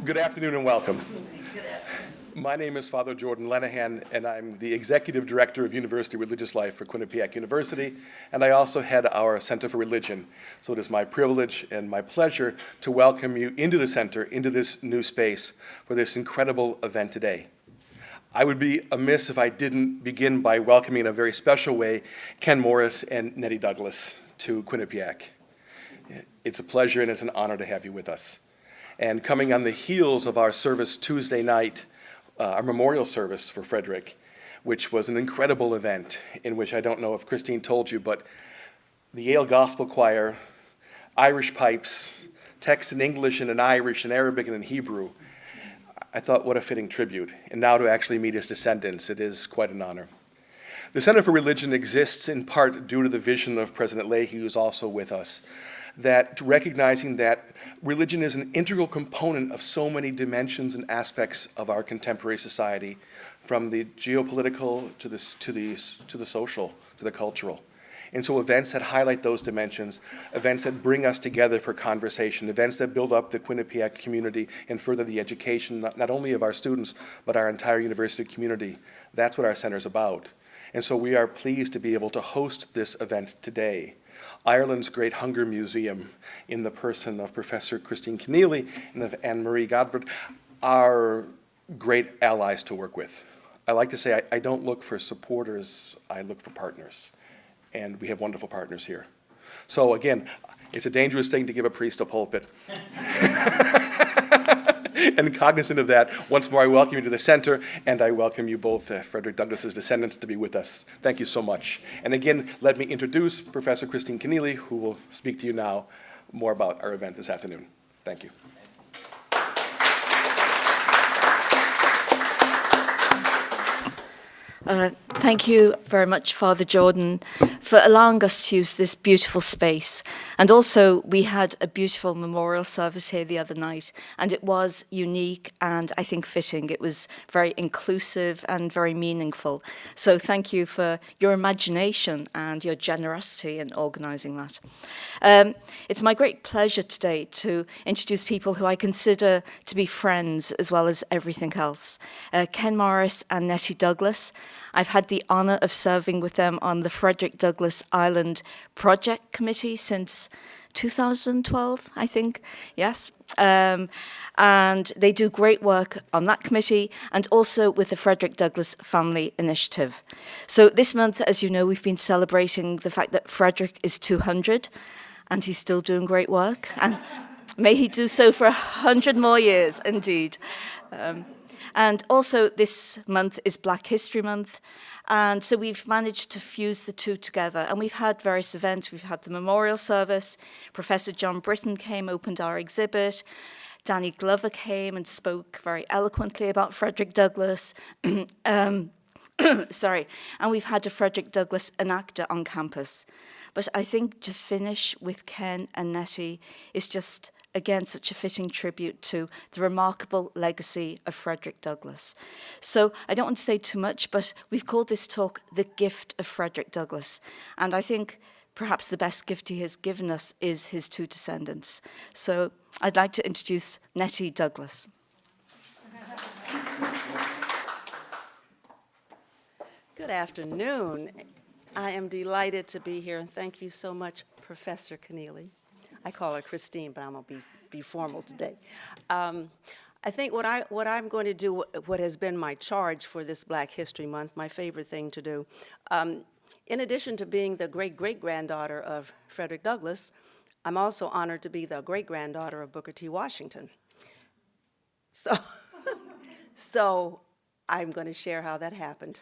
Good afternoon and welcome. My name is Father Jordan Lenahan, and I'm the Executive Director of University Religious Life for Quinnipiac University, and I also head our Center for Religion. So it is my privilege and my pleasure to welcome you into the center, into this new space, for this incredible event today. I would be amiss if I didn't begin by welcoming in a very special way Ken Morris and Nettie Douglas to Quinnipiac. It's a pleasure and it's an honor to have you with us. And coming on the heels of our service Tuesday night, our memorial service for Frederick, which was an incredible event in which I don't know if Christine told you, but the Yale Gospel Choir, Irish pipes, text in English and in Irish and Arabic and in Hebrew. I thought, what a fitting tribute. And now to actually meet his descendants, it is quite an honor. The Center for Religion exists in part due to the vision of President Leahy, who is also with us, that recognizing that religion is an integral component of so many dimensions and aspects of our contemporary society, from the geopolitical to the social, to the cultural. And so events that highlight those dimensions, events that bring us together for conversation, events that build up the Quinnipiac community and further the education, not only of our students, but our entire university community. That's what our center is about. And so we are pleased to be able to host this event today. Ireland's Great Hunger Museum, in the person of Professor Christine Keneally and of Anne-Marie Godbert, are great allies to work with. I like to say I don't look for supporters, I look for partners. And we have wonderful partners here. So again, it's a dangerous thing to give a priest a pulpit. And cognizant of that, once more I welcome you to the center, and I welcome you both, Frederick Douglass's descendants, to be with us. Thank you so much. And again, let me introduce Professor Christine Keneally, who will speak to you now more about our event this afternoon. Thank you. Thank you very much, Father Jordan, for allowing us to use this beautiful space. And also, we had a beautiful memorial service here the other night, and it was unique and I think fitting. It was very inclusive and very meaningful. So thank you for your imagination and your generosity in organising that. It's my great pleasure today to introduce people who I consider to be friends as well as everything else. Ken Morris and Nettie Douglas. I've had the honour of serving with them on the Frederick Douglass Island Project Committee since 2012, I think, yes. And they do great work on that committee and also with the Frederick Douglass Family Initiative. So this month, as you know, we've been celebrating the fact that Frederick is 200 and he's still doing great work. And may he do so for 100 more years, indeed. And also this month is Black History Month. And so we've managed to fuse the two together. And we've had various events. We've had the memorial service. Professor John Britton came, opened our exhibit. Danny Glover came and spoke very eloquently about Frederick Douglass. Sorry. And we've had a Frederick Douglass enactor on campus. But I think to finish with Ken and Nettie is just, again, such a fitting tribute to the remarkable legacy of Frederick Douglass. So I don't want to say too much, but we've called this talk The Gift of Frederick Douglass. And I think perhaps the best gift he has given us is his two descendants. So I'd like to introduce Nettie Douglas. Good afternoon. I am delighted to be here, and thank you so much, Professor Keneally. I call her Christine, but I'm going to be formal today. I think what I'm going to do, what has been my charge for this Black History Month, my favorite thing to do, in addition to being the great-great-granddaughter of Frederick Douglass, I'm also honored to be the great-granddaughter of Booker T. Washington. So I'm going to share how that happened.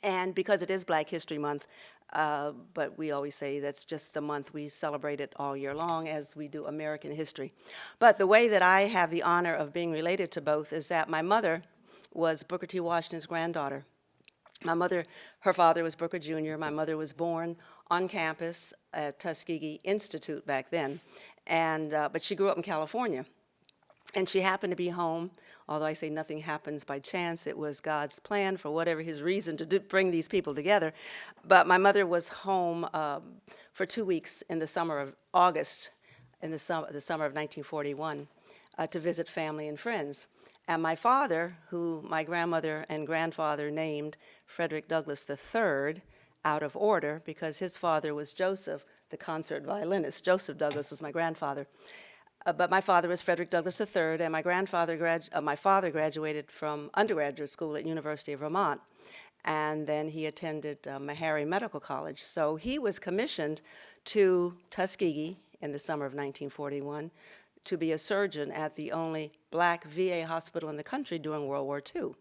And because it is Black History Month, but we always say that's just the month we celebrate it all year long as we do American history. But the way that I have the honor of being related to both is that my mother was Booker T. Washington's granddaughter. My mother, her father was Booker Jr. My mother was born on campus at Tuskegee Institute back then, and but she grew up in California. And she happened to be home, although I say nothing happens by chance. It was God's plan for whatever his reason to bring these people together. But my mother was home for 2 weeks in the summer of August, in the summer of 1941. to visit family and friends. And my father, who my grandmother and grandfather named Frederick Douglass III, out of order because his father was Joseph, the concert violinist. Joseph Douglass was my grandfather. But my father was Frederick Douglass III, and my father graduated from undergraduate school at University of Vermont. And then he attended Meharry Medical College. So he was commissioned to Tuskegee in the summer of 1941 to be a surgeon at the only black VA hospital in the country during World War II.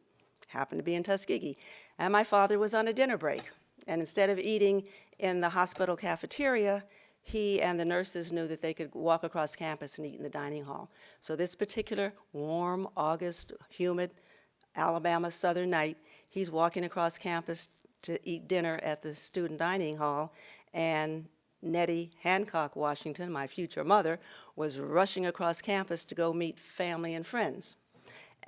Happened to be in Tuskegee. And my father was on a dinner break. And instead of eating in the hospital cafeteria, he and the nurses knew that they could walk across campus and eat in the dining hall. So this particular warm, August, humid Alabama southern night, he's walking across campus to eat dinner at the student dining hall, and Nettie Hancock Washington, my future mother, was rushing across campus to go meet family and friends.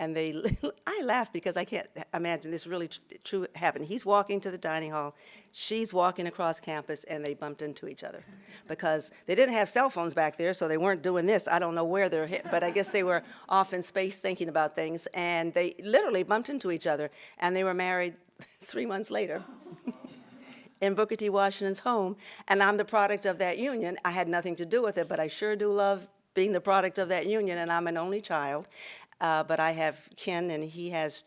And I laugh because I can't imagine this really true happening. He's walking to the dining hall, she's walking across campus, and they bumped into each other. Because they didn't have cell phones back there, so they weren't doing this. I don't know where they're hit, but I guess they were off in space thinking about things, and they literally bumped into each other, and they were married 3 months later in Booker T. Washington's home, and I'm the product of that union. I had nothing to do with it, but I sure do love being the product of that union, and I'm an only child. But I have Ken, and he has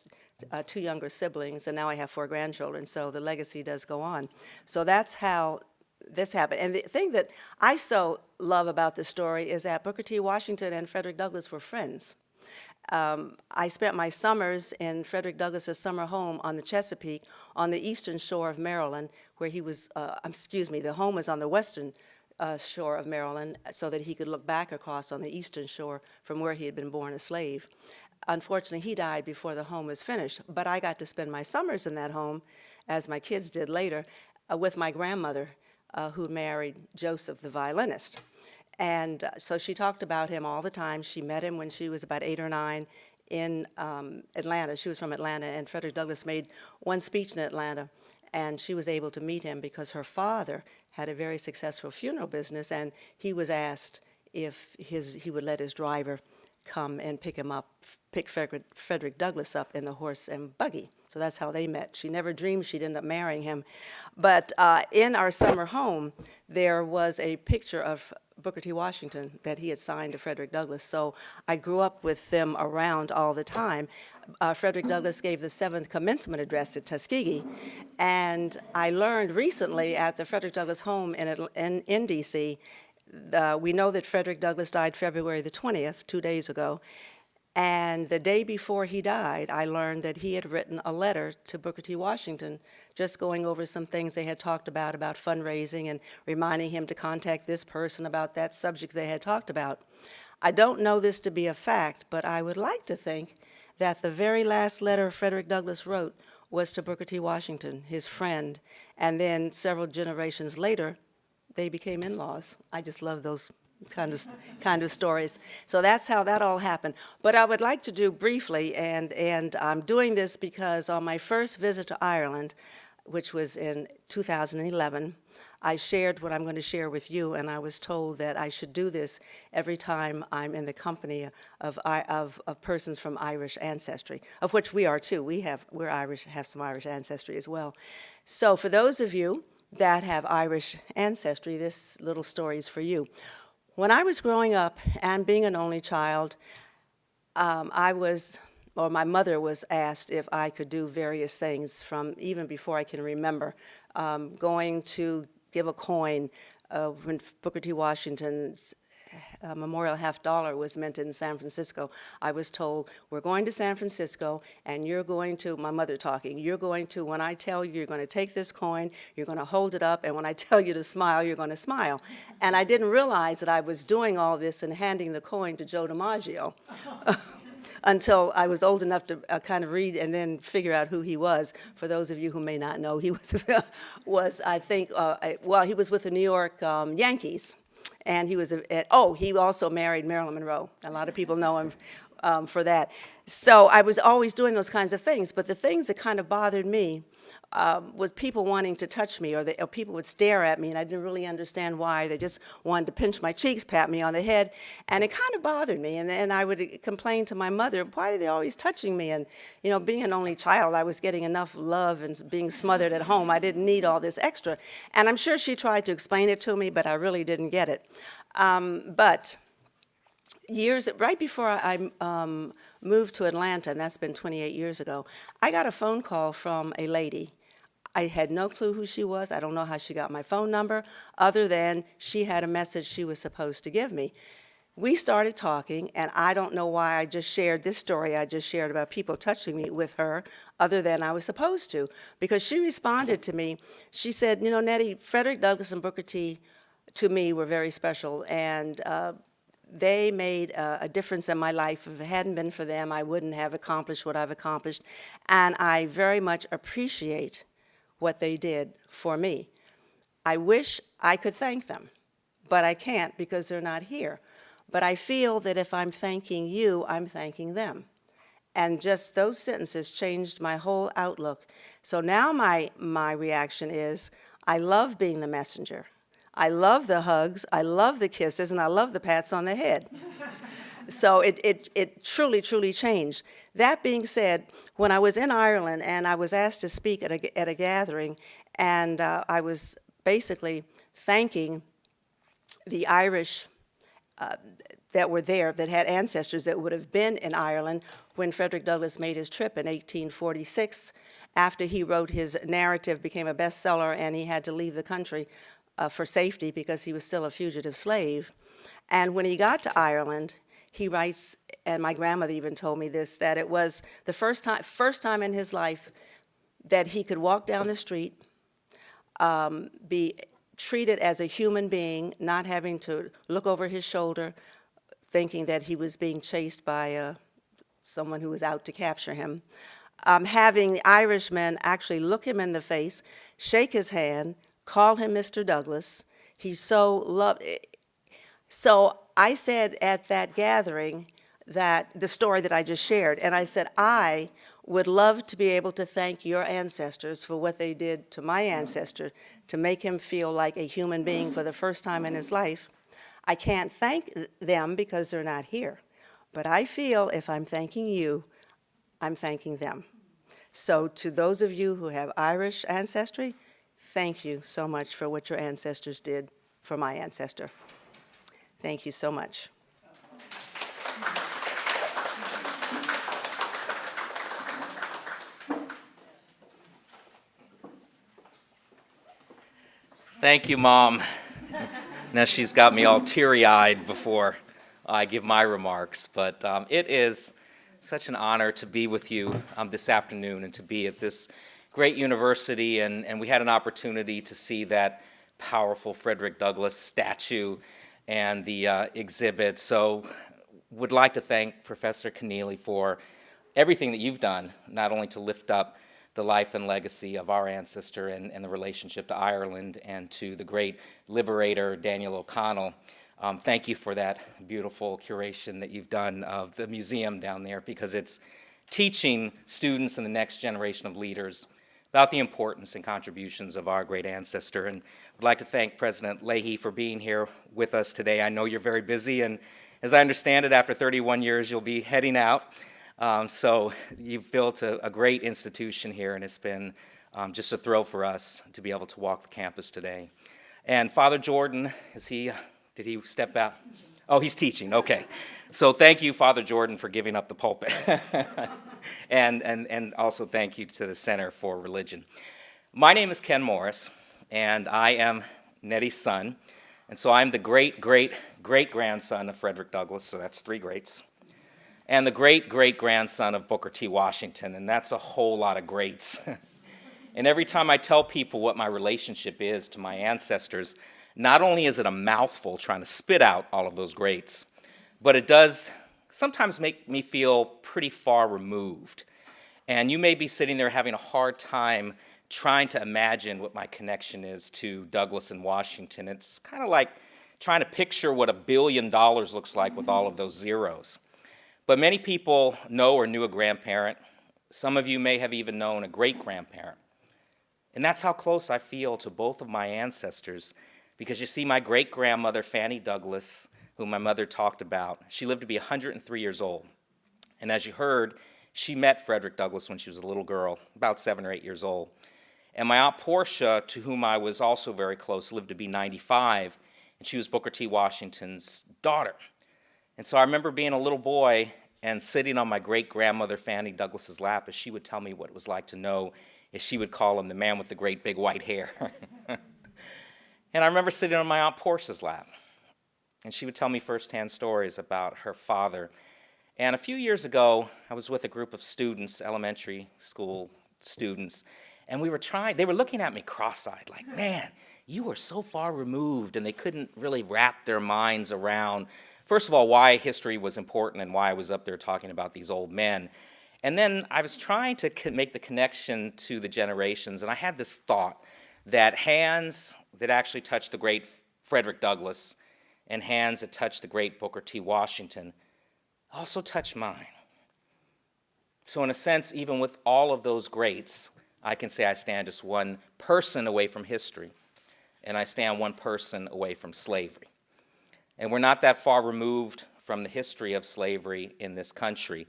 2 younger siblings, and now I have 4 grandchildren, so the legacy does go on. So that's how this happened. And the thing that I so love about this story is that Booker T. Washington and Frederick Douglass were friends. I spent my summers in Frederick Douglass's summer home on the Chesapeake on the eastern shore of Maryland, where he was, the home was on the western shore of Maryland, so that he could look back across on the eastern shore from where he had been born a slave. Unfortunately, he died before the home was finished, but I got to spend my summers in that home, as my kids did later, with my grandmother, who married Joseph, the violinist. And so she talked about him all the time. She met him when she was about 8 or 9 in Atlanta. She was from Atlanta, and Frederick Douglass made one speech in Atlanta, and she was able to meet him because her father had a very successful funeral business, and he was asked if he would let his driver come and pick Frederick Douglass up in the horse and buggy. So that's how they met. She never dreamed she'd end up marrying him. But in our summer home, there was a picture of Booker T. Washington that he had signed to Frederick Douglass. So I grew up with them around all the time. Frederick Douglass gave the 7th commencement address at Tuskegee, and I learned recently at the Frederick Douglass home in D.C., we know that Frederick Douglass died February the 20th, 2 days ago, and the day before he died, I learned that he had written a letter to Booker T. Washington, just going over some things they had talked about fundraising, and reminding him to contact this person about that subject they had talked about. I don't know this to be a fact, but I would like to think that the very last letter Frederick Douglass wrote was to Booker T. Washington, his friend, and then several generations later, they became in-laws. I just love those kind of stories. So that's how that all happened. But I would like to do briefly, and I'm doing this because on my first visit to Ireland, which was in 2011, I shared what I'm going to share with you, and I was told that I should do this every time I'm in the company of persons from Irish ancestry, of which we are too. We're Irish, have some Irish ancestry as well. So for those of you that have Irish ancestry, this little story is for you. When I was growing up and being an only child, my mother was asked if I could do various things from even before I can remember, going to give a coin when Booker T. Washington's memorial $50 was minted in San Francisco. I was told, we're going to San Francisco, and you're going to, my mother talking, you're going to, when I tell you, you're going to take this coin, you're going to hold it up, and when I tell you to smile, you're going to smile. And I didn't realize that I was doing all this and handing the coin to Joe DiMaggio until I was old enough to kind of read and then figure out who he was. For those of you who may not know, he was I think, he was with the New York Yankees. And he was, he also married Marilyn Monroe. A lot of people know him for that. So I was always doing those kinds of things. But the things that kind of bothered me was people wanting to touch me, or people would stare at me, and I didn't really understand why. They just wanted to pinch my cheeks, pat me on the head, and it kind of bothered me. And I would complain to my mother, why are they always touching me? And, being an only child, I was getting enough love and being smothered at home. I didn't need all this extra. And I'm sure she tried to explain it to me, but I really didn't get it. But right before I moved to Atlanta, and that's been 28 years ago, I got a phone call from a lady. I had no clue who she was. I don't know how she got my phone number, other than she had a message she was supposed to give me. We started talking, and I don't know why I just shared this story I just shared about people touching me with her, other than I was supposed to, because she responded to me. She said, Nettie, Frederick Douglass and Booker T, to me, were very special, and they made a difference in my life. If it hadn't been for them, I wouldn't have accomplished what I've accomplished, and I very much appreciate what they did for me. I wish I could thank them, but I can't because they're not here. But I feel that if I'm thanking you, I'm thanking them. And just those sentences changed my whole outlook. So now my reaction is, I love being the messenger. I love the hugs, I love the kisses, and I love the pats on the head. So it truly, truly changed. That being said, when I was in Ireland and I was asked to speak at a gathering, and I was basically thanking the Irish that were there, that had ancestors that would have been in Ireland when Frederick Douglass made his trip in 1846, after he wrote his narrative, became a bestseller, and he had to leave the country for safety because he was still a fugitive slave. And when he got to Ireland, he writes, and my grandmother even told me this, that it was the first time in his life that he could walk down the street, be treated as a human being, not having to look over his shoulder, thinking that he was being chased by someone who was out to capture him. Having Irishmen actually look him in the face, shake his hand, call him Mr. Douglass. He so loved it. So I said at that gathering that the story that I just shared, and I said, I would love to be able to thank your ancestors for what they did to my ancestor, to make him feel like a human being for the first time in his life. I can't thank them because they're not here, but I feel if I'm thanking you, I'm thanking them. So to those of you who have Irish ancestry, thank you so much for what your ancestors did for my ancestor. Thank you so much. Thank you, Mom. Now she's got me all teary-eyed before I give my remarks, but it is such an honor to be with you this afternoon and to be at this great university, and we had an opportunity to see that powerful Frederick Douglass statue and the exhibit. So would like to thank Professor Keneally for everything that you've done, not only to lift up the life and legacy of our ancestor and the relationship to Ireland and to the great liberator Daniel O'Connell. Thank you for that beautiful curation that you've done of the museum down there, because it's teaching students and the next generation of leaders about the importance and contributions of our great ancestor. And I'd like to thank President Leahy for being here with us today. I know you're very busy, and as I understand it, after 31 years, you'll be heading out. So you've built a great institution here, and it's been just a thrill for us to be able to walk the campus today. And Father Jordan, did he step out? Oh, he's teaching, okay. So thank you, Father Jordan, for giving up the pulpit. and also thank you to the Center for Religion. My name is Ken Morris, and I am Nettie's son. And so I'm the great-great-great-grandson of Frederick Douglass, so that's three greats. And the great-great-grandson of Booker T. Washington, and that's a whole lot of greats. And every time I tell people what my relationship is to my ancestors, not only is it a mouthful trying to spit out all of those greats, but it does sometimes make me feel pretty far removed. And you may be sitting there having a hard time trying to imagine what my connection is to Douglass and Washington. It's kind of like trying to picture what $1 billion looks like with all of those zeros. But many people know or knew a grandparent. Some of you may have even known a great-grandparent. And that's how close I feel to both of my ancestors, because you see, my great-grandmother, Fanny Douglas, whom my mother talked about, she lived to be 103 years old. And as you heard, she met Frederick Douglass when she was a little girl, about 7 or 8 years old. And my Aunt Portia, to whom I was also very close, lived to be 95, and she was Booker T. Washington's daughter. And so I remember being a little boy and sitting on my great-grandmother Fanny Douglas's lap as she would tell me what it was like to know, as she would call him, the man with the great big white hair. And I remember sitting on my Aunt Portia's lap, and she would tell me firsthand stories about her father. And a few years ago, I was with a group of students, elementary school students, and they were looking at me cross-eyed, like, man, you were so far removed, and they couldn't really wrap their minds around, first of all, why history was important and why I was up there talking about these old men. And then I was trying to make the connection to the generations, and I had this thought that hands that actually touched the great Frederick Douglass and hands that touched the great Booker T. Washington also touched mine. So in a sense, even with all of those greats, I can say I stand just one person away from history, and I stand one person away from slavery. And we're not that far removed from the history of slavery in this country.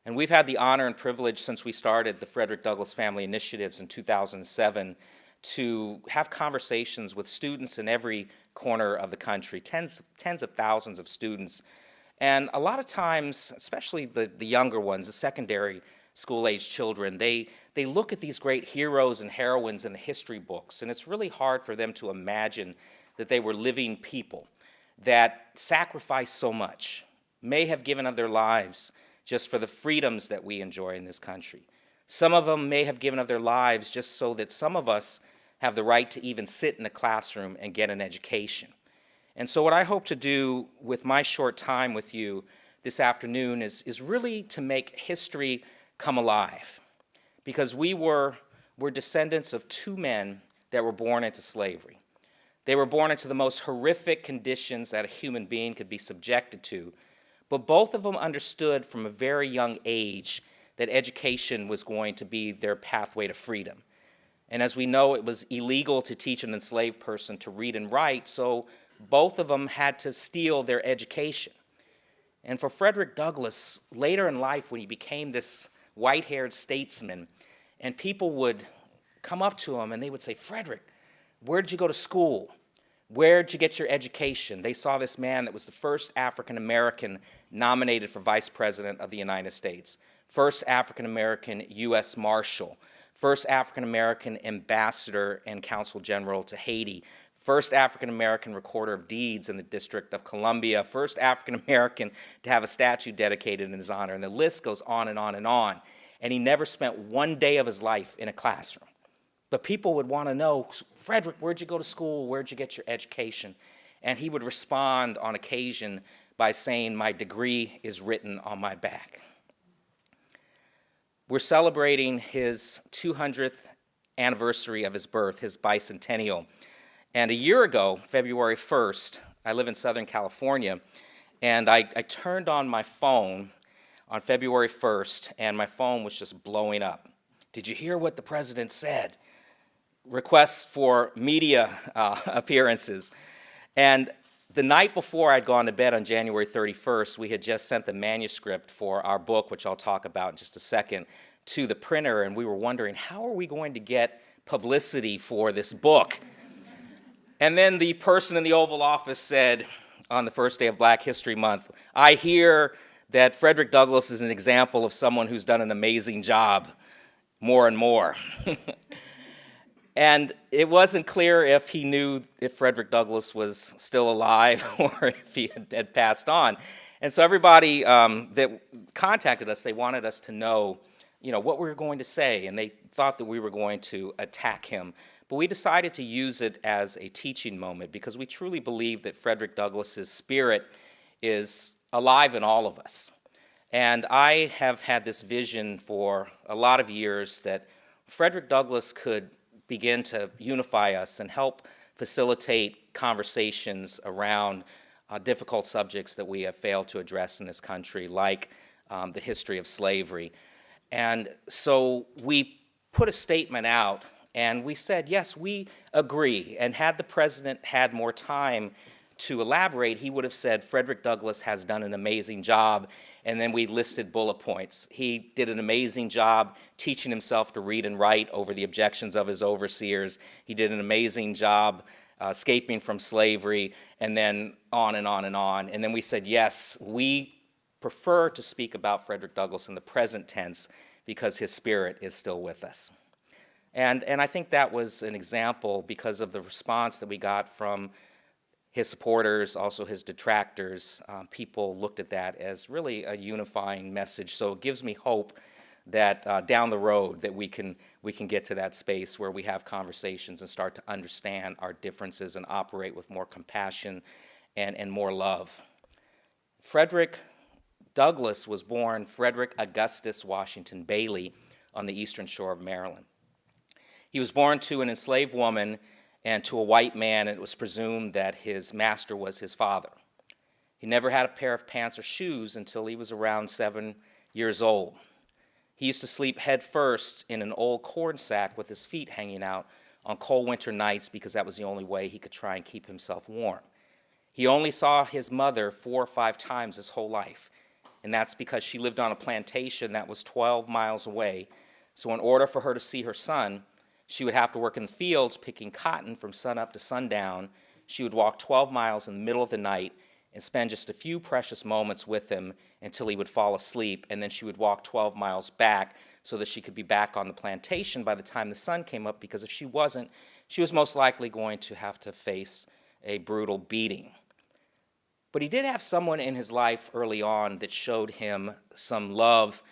And we've had the honor and privilege since we started the Frederick Douglass Family Initiatives in 2007 to have conversations with students in every corner of the country, tens of thousands of students. And a lot of times, especially the younger ones, the secondary school-age children, they look at these great heroes and heroines in the history books, and it's really hard for them to imagine that they were living people that sacrificed so much, may have given of their lives just for the freedoms that we enjoy in this country. Some of them may have given of their lives just so that some of us have the right to even sit in the classroom and get an education. And so what I hope to do with my short time with you this afternoon is really to make history come alive. Because we're descendants of two men that were born into slavery. They were born into the most horrific conditions that a human being could be subjected to, but both of them understood from a very young age that education was going to be their pathway to freedom. And as we know, it was illegal to teach an enslaved person to read and write, so both of them had to steal their education. And for Frederick Douglass, later in life when he became this white-haired statesman, and people would come up to him and they would say, Frederick, where did you go to school? Where did you get your education? They saw this man that was the first African-American nominated for Vice President of the United States, first African-American U.S. Marshal, first African-American Ambassador and Consul General to Haiti, first African-American Recorder of Deeds in the District of Columbia, first African-American to have a statue dedicated in his honor, and the list goes on and on and on. And he never spent one day of his life in a classroom. But people would want to know, Frederick, where'd you go to school? Where'd you get your education? And he would respond on occasion by saying, my degree is written on my back. We're celebrating his 200th anniversary of his birth, his bicentennial. And a year ago, February 1st, I live in Southern California, and I turned on my phone on February 1st, and my phone was just blowing up. Did you hear what the president said? Requests for media appearances. And the night before I'd gone to bed on January 31st, we had just sent the manuscript for our book, which I'll talk about in just a second, to the printer, and we were wondering, how are we going to get publicity for this book? And then the person in the Oval Office said, on the first day of Black History Month, I hear that Frederick Douglass is an example of someone who's done an amazing job, more and more. And it wasn't clear if he knew if Frederick Douglass was still alive or if he had passed on. And so everybody that contacted us, they wanted us to know, what we were going to say, and they thought that we were going to attack him. But we decided to use it as a teaching moment because we truly believe that Frederick Douglass's spirit is alive in all of us. And I have had this vision for a lot of years that Frederick Douglass could begin to unify us and help facilitate conversations around difficult subjects that we have failed to address in this country, like the history of slavery. And so we put a statement out And we said, yes, we agree. And had the president had more time to elaborate, he would have said, Frederick Douglass has done an amazing job, and then we listed bullet points. He did an amazing job teaching himself to read and write over the objections of his overseers. He did an amazing job escaping from slavery, and then on and on and on. And then we said, yes, we prefer to speak about Frederick Douglass in the present tense because his spirit is still with us. And I think that was an example because of the response that we got from his supporters, also his detractors. People looked at that as really a unifying message. So it gives me hope that down the road that we can get to that space where we have conversations and start to understand our differences and operate with more compassion and more love. Frederick Douglass was born Frederick Augustus Washington Bailey on the eastern shore of Maryland. He was born to an enslaved woman and to a white man, and it was presumed that his master was his father. He never had a pair of pants or shoes until he was around 7 years old. He used to sleep head first in an old corn sack with his feet hanging out on cold winter nights because that was the only way he could try and keep himself warm. He only saw his mother 4 or 5 times his whole life, and that's because she lived on a plantation that was 12 miles away. So in order for her to see her son, she would have to work in the fields picking cotton from sunup to sundown. She would walk 12 miles in the middle of the night and spend just a few precious moments with him until he would fall asleep, and then she would walk 12 miles back so that she could be back on the plantation by the time the sun came up, because if she wasn't, she was most likely going to have to face a brutal beating. But he did have someone in his life early on that showed him some love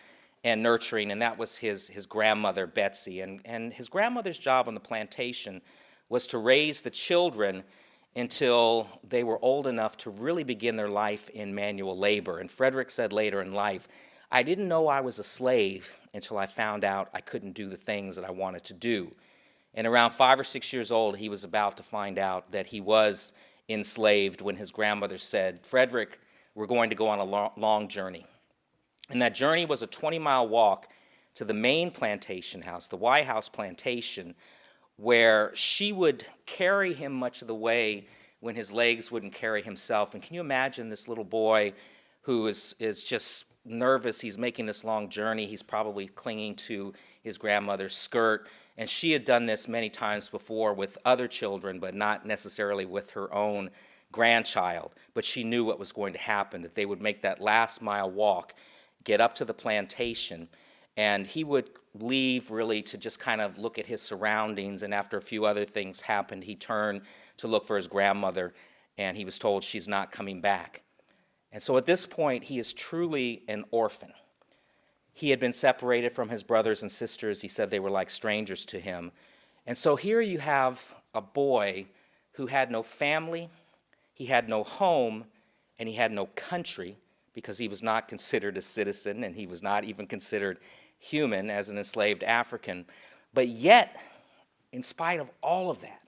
and nurturing, and that was his grandmother, Betsy. And his grandmother's job on the plantation was to raise the children until they were old enough to really begin their life in manual labor. And Frederick said later in life, I didn't know I was a slave until I found out I couldn't do the things that I wanted to do. And around 5 or 6 years old, he was about to find out that he was enslaved when his grandmother said, Frederick, we're going to go on a long journey. And that journey was a 20-mile walk to the main plantation house, the White House plantation, where she would carry him much of the way when his legs wouldn't carry himself. And can you imagine this little boy who is just nervous? He's making this long journey. He's probably clinging to his grandmother's skirt. And she had done this many times before with other children, but not necessarily with her own grandchild. But she knew what was going to happen, that they would make that last mile walk, get up to the plantation, and he would leave really to just kind of look at his surroundings, and after a few other things happened, he turned to look for his grandmother, and he was told she's not coming back. And so at this point, he is truly an orphan. He had been separated from his brothers and sisters. He said they were like strangers to him. And so here you have a boy who had no family, he had no home, and he had no country, because he was not considered a citizen and he was not even considered human as an enslaved African. But yet, in spite of all of that,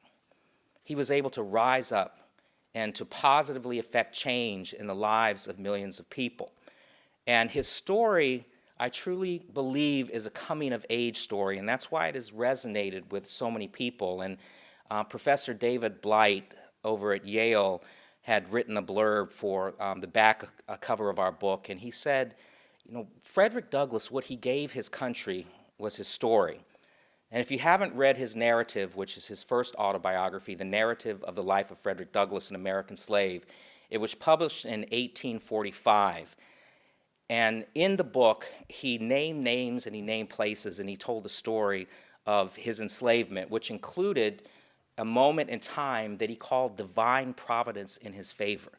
he was able to rise up and to positively affect change in the lives of millions of people. And his story, I truly believe, is a coming-of-age story, and that's why it has resonated with so many people. And Professor David Blight over at Yale had written a blurb for the back cover of our book, and he said, you know, Frederick Douglass, what he gave his country was his story. And if you haven't read his narrative, which is his first autobiography, The Narrative of the Life of Frederick Douglass, an American Slave, it was published in 1845. And in the book, he named names and he named places, and he told the story of his enslavement, which included a moment in time that he called divine providence in his favor.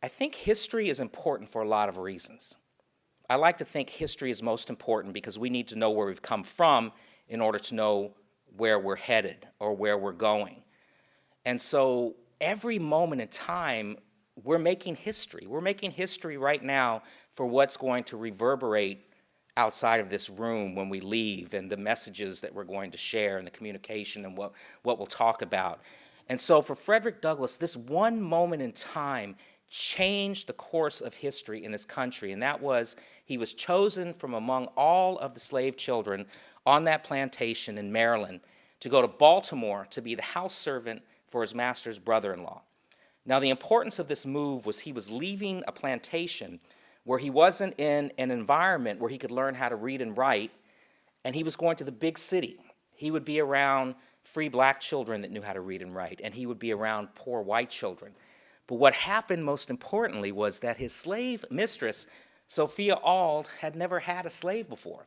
I think history is important for a lot of reasons. I like to think history is most important because we need to know where we've come from in order to know where we're headed or where we're going. And so every moment in time, we're making history. We're making history right now for what's going to reverberate outside of this room when we leave, and the messages that we're going to share and the communication and what we'll talk about. And so for Frederick Douglass, this one moment in time changed the course of history in this country, and that was he was chosen from among all of the slave children on that plantation in Maryland to go to Baltimore to be the house servant for his master's brother-in-law. Now, the importance of this move was he was leaving a plantation where he wasn't in an environment where he could learn how to read and write, and he was going to the big city. He would be around free black children that knew how to read and write, and he would be around poor white children. But what happened most importantly was that his slave mistress, Sophia Auld, had never had a slave before.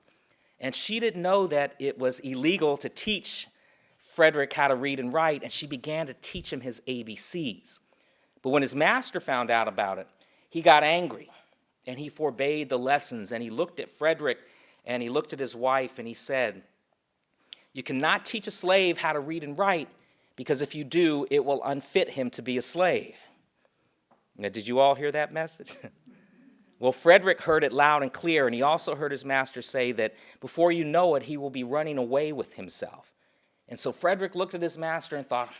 And she didn't know that it was illegal to teach Frederick how to read and write, and she began to teach him his ABCs. But when his master found out about it, he got angry, and he forbade the lessons, and he looked at Frederick, and he looked at his wife, and he said, "You cannot teach a slave how to read and write, because if you do, it will unfit him to be a slave." Now, did you all hear that message? Well, Frederick heard it loud and clear, and he also heard his master say that before you know it, he will be running away with himself. And so Frederick looked at his master and thought,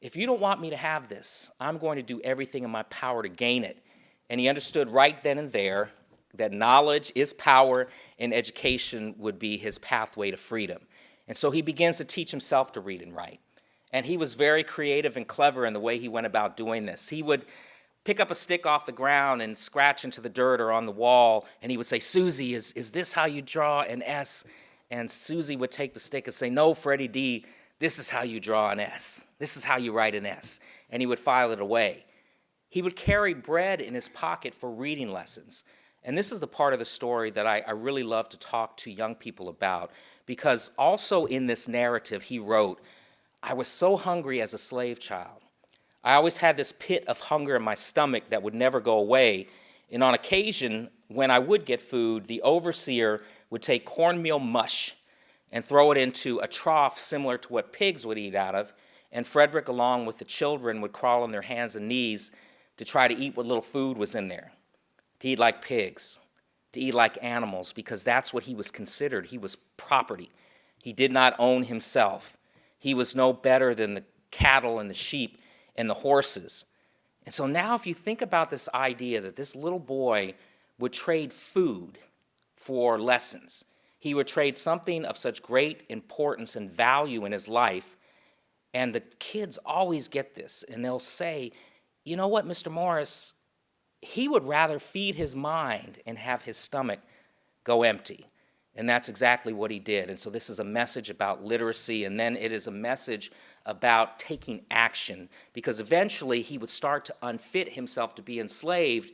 if you don't want me to have this, I'm going to do everything in my power to gain it. And he understood right then and there that knowledge is power, and education would be his pathway to freedom. And so he begins to teach himself to read and write. And he was very creative and clever in the way he went about doing this. He would pick up a stick off the ground and scratch into the dirt or on the wall, and he would say, "Susie, is this how you draw an S?" And Susie would take the stick and say, "No, Freddie D, this is how you draw an S. This is how you write an S." And he would file it away. He would carry bread in his pocket for reading lessons. And this is the part of the story that I really love to talk to young people about, because also in this narrative he wrote, "I was so hungry as a slave child. I always had this pit of hunger in my stomach that would never go away. And on occasion, when I would get food, the overseer would take cornmeal mush and throw it into a trough similar to what pigs would eat out of. And Frederick, along with the children, would crawl on their hands and knees to try to eat what little food was in there, to eat like pigs, to eat like animals, because that's what he was considered. He was property. He did not own himself. He was no better than the cattle and the sheep and the horses. And so now if you think about this idea that this little boy would trade food for lessons, he would trade something of such great importance and value in his life, and the kids always get this, and they'll say, "You know what, Mr. Morris, he would rather feed his mind and have his stomach go empty." And that's exactly what he did. And so this is a message about literacy, and then it is a message about taking action, because eventually he would start to unfit himself to be enslaved.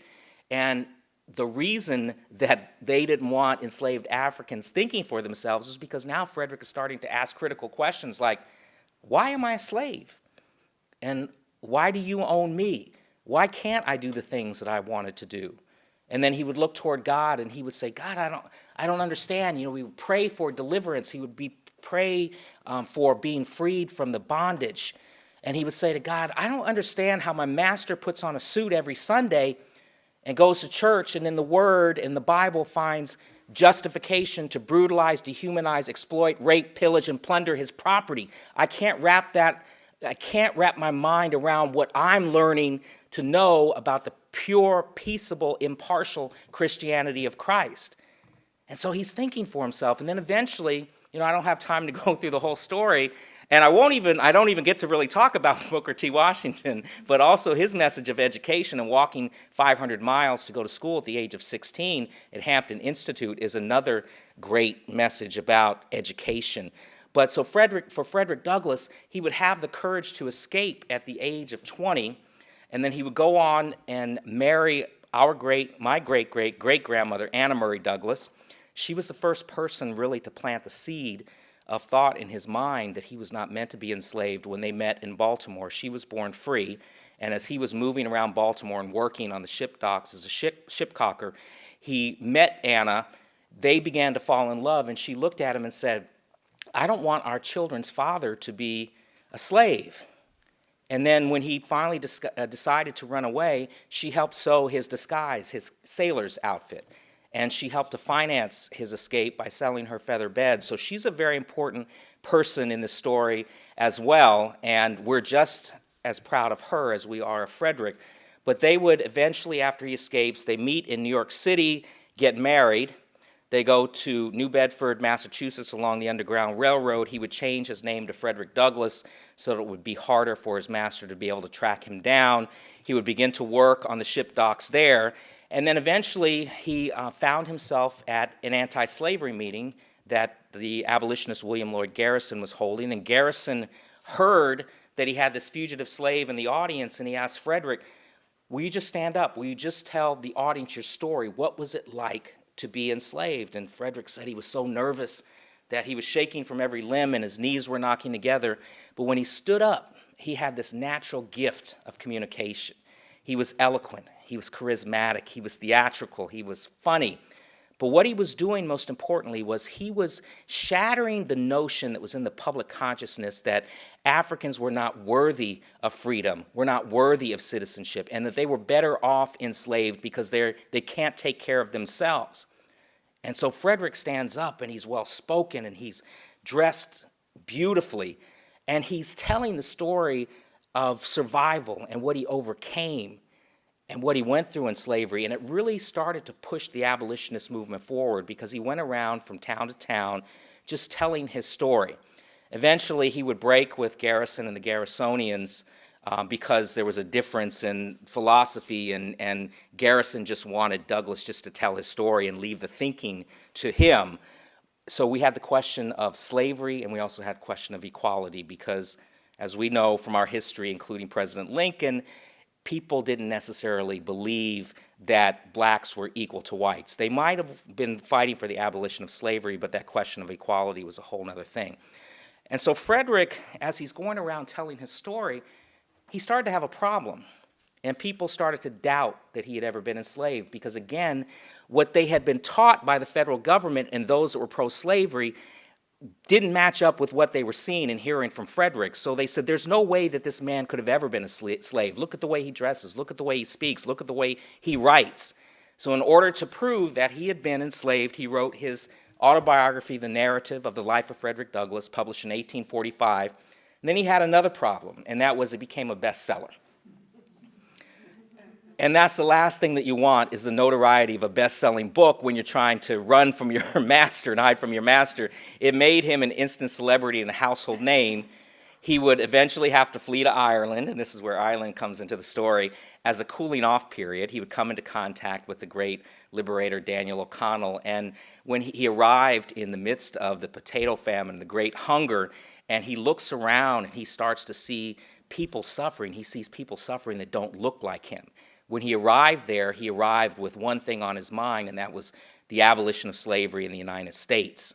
And the reason that they didn't want enslaved Africans thinking for themselves is because now Frederick is starting to ask critical questions like, why am I a slave? And why do you own me? Why can't I do the things that I wanted to do? And then he would look toward God and he would say, "God, I don't understand." We would pray for deliverance. He would pray for being freed from the bondage. And he would say to God, "I don't understand how my master puts on a suit every Sunday and goes to church and in the Word and the Bible finds justification to brutalize, dehumanize, exploit, rape, pillage, and plunder his property. I can't wrap my mind around what I'm learning to know about the pure, peaceable, impartial Christianity of Christ." And so he's thinking for himself. And then eventually, I don't have time to go through the whole story, and I don't even get to really talk about Booker T. Washington, but also his message of education and walking 500 miles to go to school at the age of 16 at Hampton Institute is another great message about education. But so for Frederick Douglass, he would have the courage to escape at the age of 20, and then he would go on and marry my great-great-great-grandmother, Anna Murray Douglass. She was the first person really to plant the seed of thought in his mind that he was not meant to be enslaved when they met in Baltimore. She was born free, and as he was moving around Baltimore and working on the ship docks as a ship caulker, he met Anna. They began to fall in love, and she looked at him and said, "I don't want our children's father to be a slave." And then when he finally decided to run away, she helped sew his disguise, his sailor's outfit. And she helped to finance his escape by selling her feather bed. So she's a very important person in the story as well. And we're just as proud of her as we are of Frederick. But they would eventually, after he escapes, they meet in New York City, get married. They go to New Bedford, Massachusetts, along the Underground Railroad. He would change his name to Frederick Douglass so that it would be harder for his master to be able to track him down. He would begin to work on the ship docks there. And then eventually he found himself at an anti-slavery meeting that the abolitionist William Lloyd Garrison was holding. And Garrison heard that he had this fugitive slave in the audience, and he asked Frederick, will you just stand up? Will you just tell the audience your story? What was it like to be enslaved? And Frederick said he was so nervous that he was shaking from every limb and his knees were knocking together. But when he stood up, he had this natural gift of communication. He was eloquent, he was charismatic, he was theatrical, he was funny. But what he was doing most importantly was he was shattering the notion that was in the public consciousness that Africans were not worthy of freedom, were not worthy of citizenship, and that they were better off enslaved because they can't take care of themselves. And so Frederick stands up and he's well-spoken and he's dressed beautifully, and he's telling the story of survival and what he overcame and what he went through in slavery. And it really started to push the abolitionist movement forward because he went around from town to town just telling his story. Eventually, he would break with Garrison and the Garrisonians because there was a difference in philosophy, and Garrison just wanted Douglass just to tell his story and leave the thinking to him. So we had the question of slavery, and we also had the question of equality because, as we know from our history, including President Lincoln, people didn't necessarily believe that blacks were equal to whites. They might have been fighting for the abolition of slavery, but that question of equality was a whole other thing. And so Frederick, as he's going around telling his story, he started to have a problem. And people started to doubt that he had ever been enslaved because, again, what they had been taught by the federal government and those that were pro-slavery didn't match up with what they were seeing and hearing from Frederick. So they said, there's no way that this man could have ever been a slave. Look at the way he dresses. Look at the way he speaks. Look at the way he writes. So in order to prove that he had been enslaved, he wrote his autobiography, The Narrative of the Life of Frederick Douglass, published in 1845. And then he had another problem, and that was it became a bestseller. And that's the last thing that you want, is the notoriety of a best-selling book when you're trying to run from your master and hide from your master. It made him an instant celebrity and a household name. He would eventually have to flee to Ireland, and this is where Ireland comes into the story, as a cooling-off period. He would come into contact with the great liberator Daniel O'Connell, and when he arrived in the midst of the potato famine, the great hunger, and he looks around and he starts to see people suffering. He sees people suffering that don't look like him. When he arrived there, he arrived with one thing on his mind, and that was the abolition of slavery in the United States.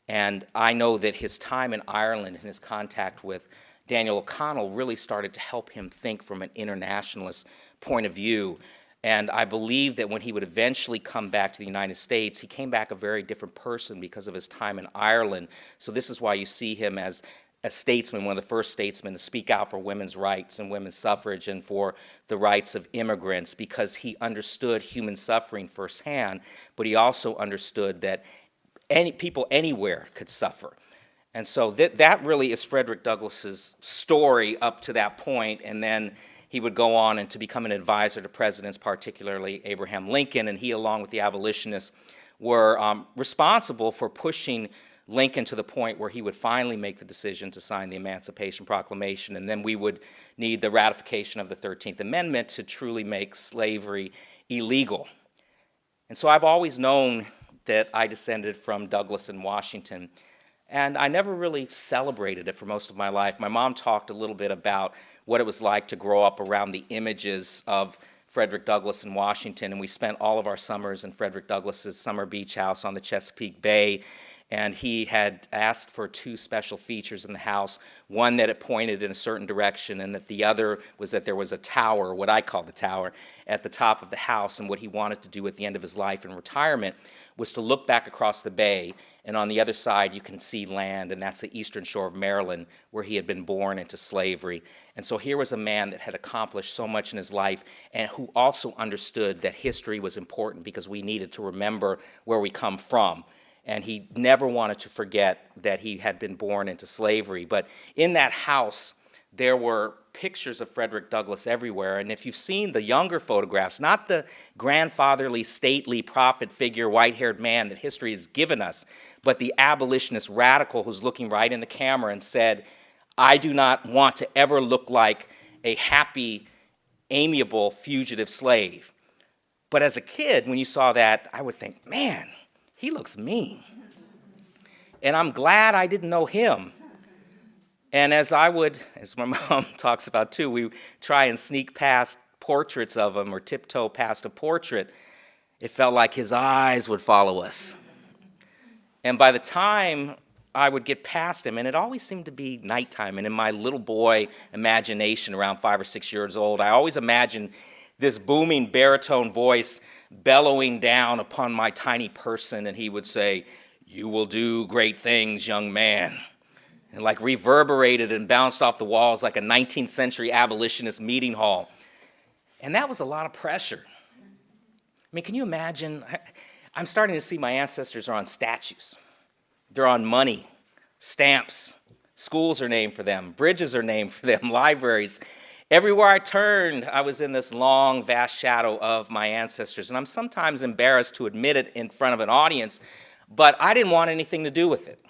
And I know that his time in Ireland and his contact with Daniel O'Connell really started to help him think from an internationalist point of view. And I believe that when he would eventually come back to the United States, he came back a very different person because of his time in Ireland. So this is why you see him as a statesman, one of the first statesmen to speak out for women's rights and women's suffrage and for the rights of immigrants, because he understood human suffering firsthand, but he also understood that people anywhere could suffer. And so that really is Frederick Douglass's story up to that point, and then he would go on and to become an advisor to presidents, particularly Abraham Lincoln, and he, along with the abolitionists, were responsible for pushing Lincoln to the point where he would finally make the decision to sign the Emancipation Proclamation, and then we would need the ratification of the 13th Amendment to truly make slavery illegal. And so I've always known that I descended from Douglass and Washington, and I never really celebrated it for most of my life. My mom talked a little bit about what it was like to grow up around the images of Frederick Douglass in Washington, and we spent all of our summers in Frederick Douglass's summer beach house on the Chesapeake Bay. And he had asked for two special features in the house, one that it pointed in a certain direction, and that the other was that there was a tower, what I call the tower, at the top of the house. And what he wanted to do at the end of his life in retirement was to look back across the bay, and on the other side you can see land, and that's the eastern shore of Maryland, where he had been born into slavery. And so here was a man that had accomplished so much in his life, and who also understood that history was important because we needed to remember where we come from. And he never wanted to forget that he had been born into slavery. But in that house, there were pictures of Frederick Douglass everywhere. And if you've seen the younger photographs, not the grandfatherly, stately prophet figure, white-haired man that history has given us, but the abolitionist radical who's looking right in the camera and said, I do not want to ever look like a happy, amiable fugitive slave. But as a kid, when you saw that, I would think, man, he looks mean. And I'm glad I didn't know him. And as my mom talks about too, we try and sneak past portraits of him or tiptoe past a portrait, it felt like his eyes would follow us. And by the time I would get past him, and it always seemed to be nighttime, and in my little boy imagination around 5 or 6 years old, I always imagined this booming baritone voice bellowing down upon my tiny person, and he would say, "You will do great things, young man." And like reverberated and bounced off the walls like a 19th century abolitionist meeting hall. And that was a lot of pressure. I mean, can you imagine? I'm starting to see my ancestors are on statues. They're on money, stamps. Schools are named for them. Bridges are named for them. Libraries. Everywhere I turned, I was in this long, vast shadow of my ancestors. And I'm sometimes embarrassed to admit it in front of an audience, but I didn't want anything to do with it.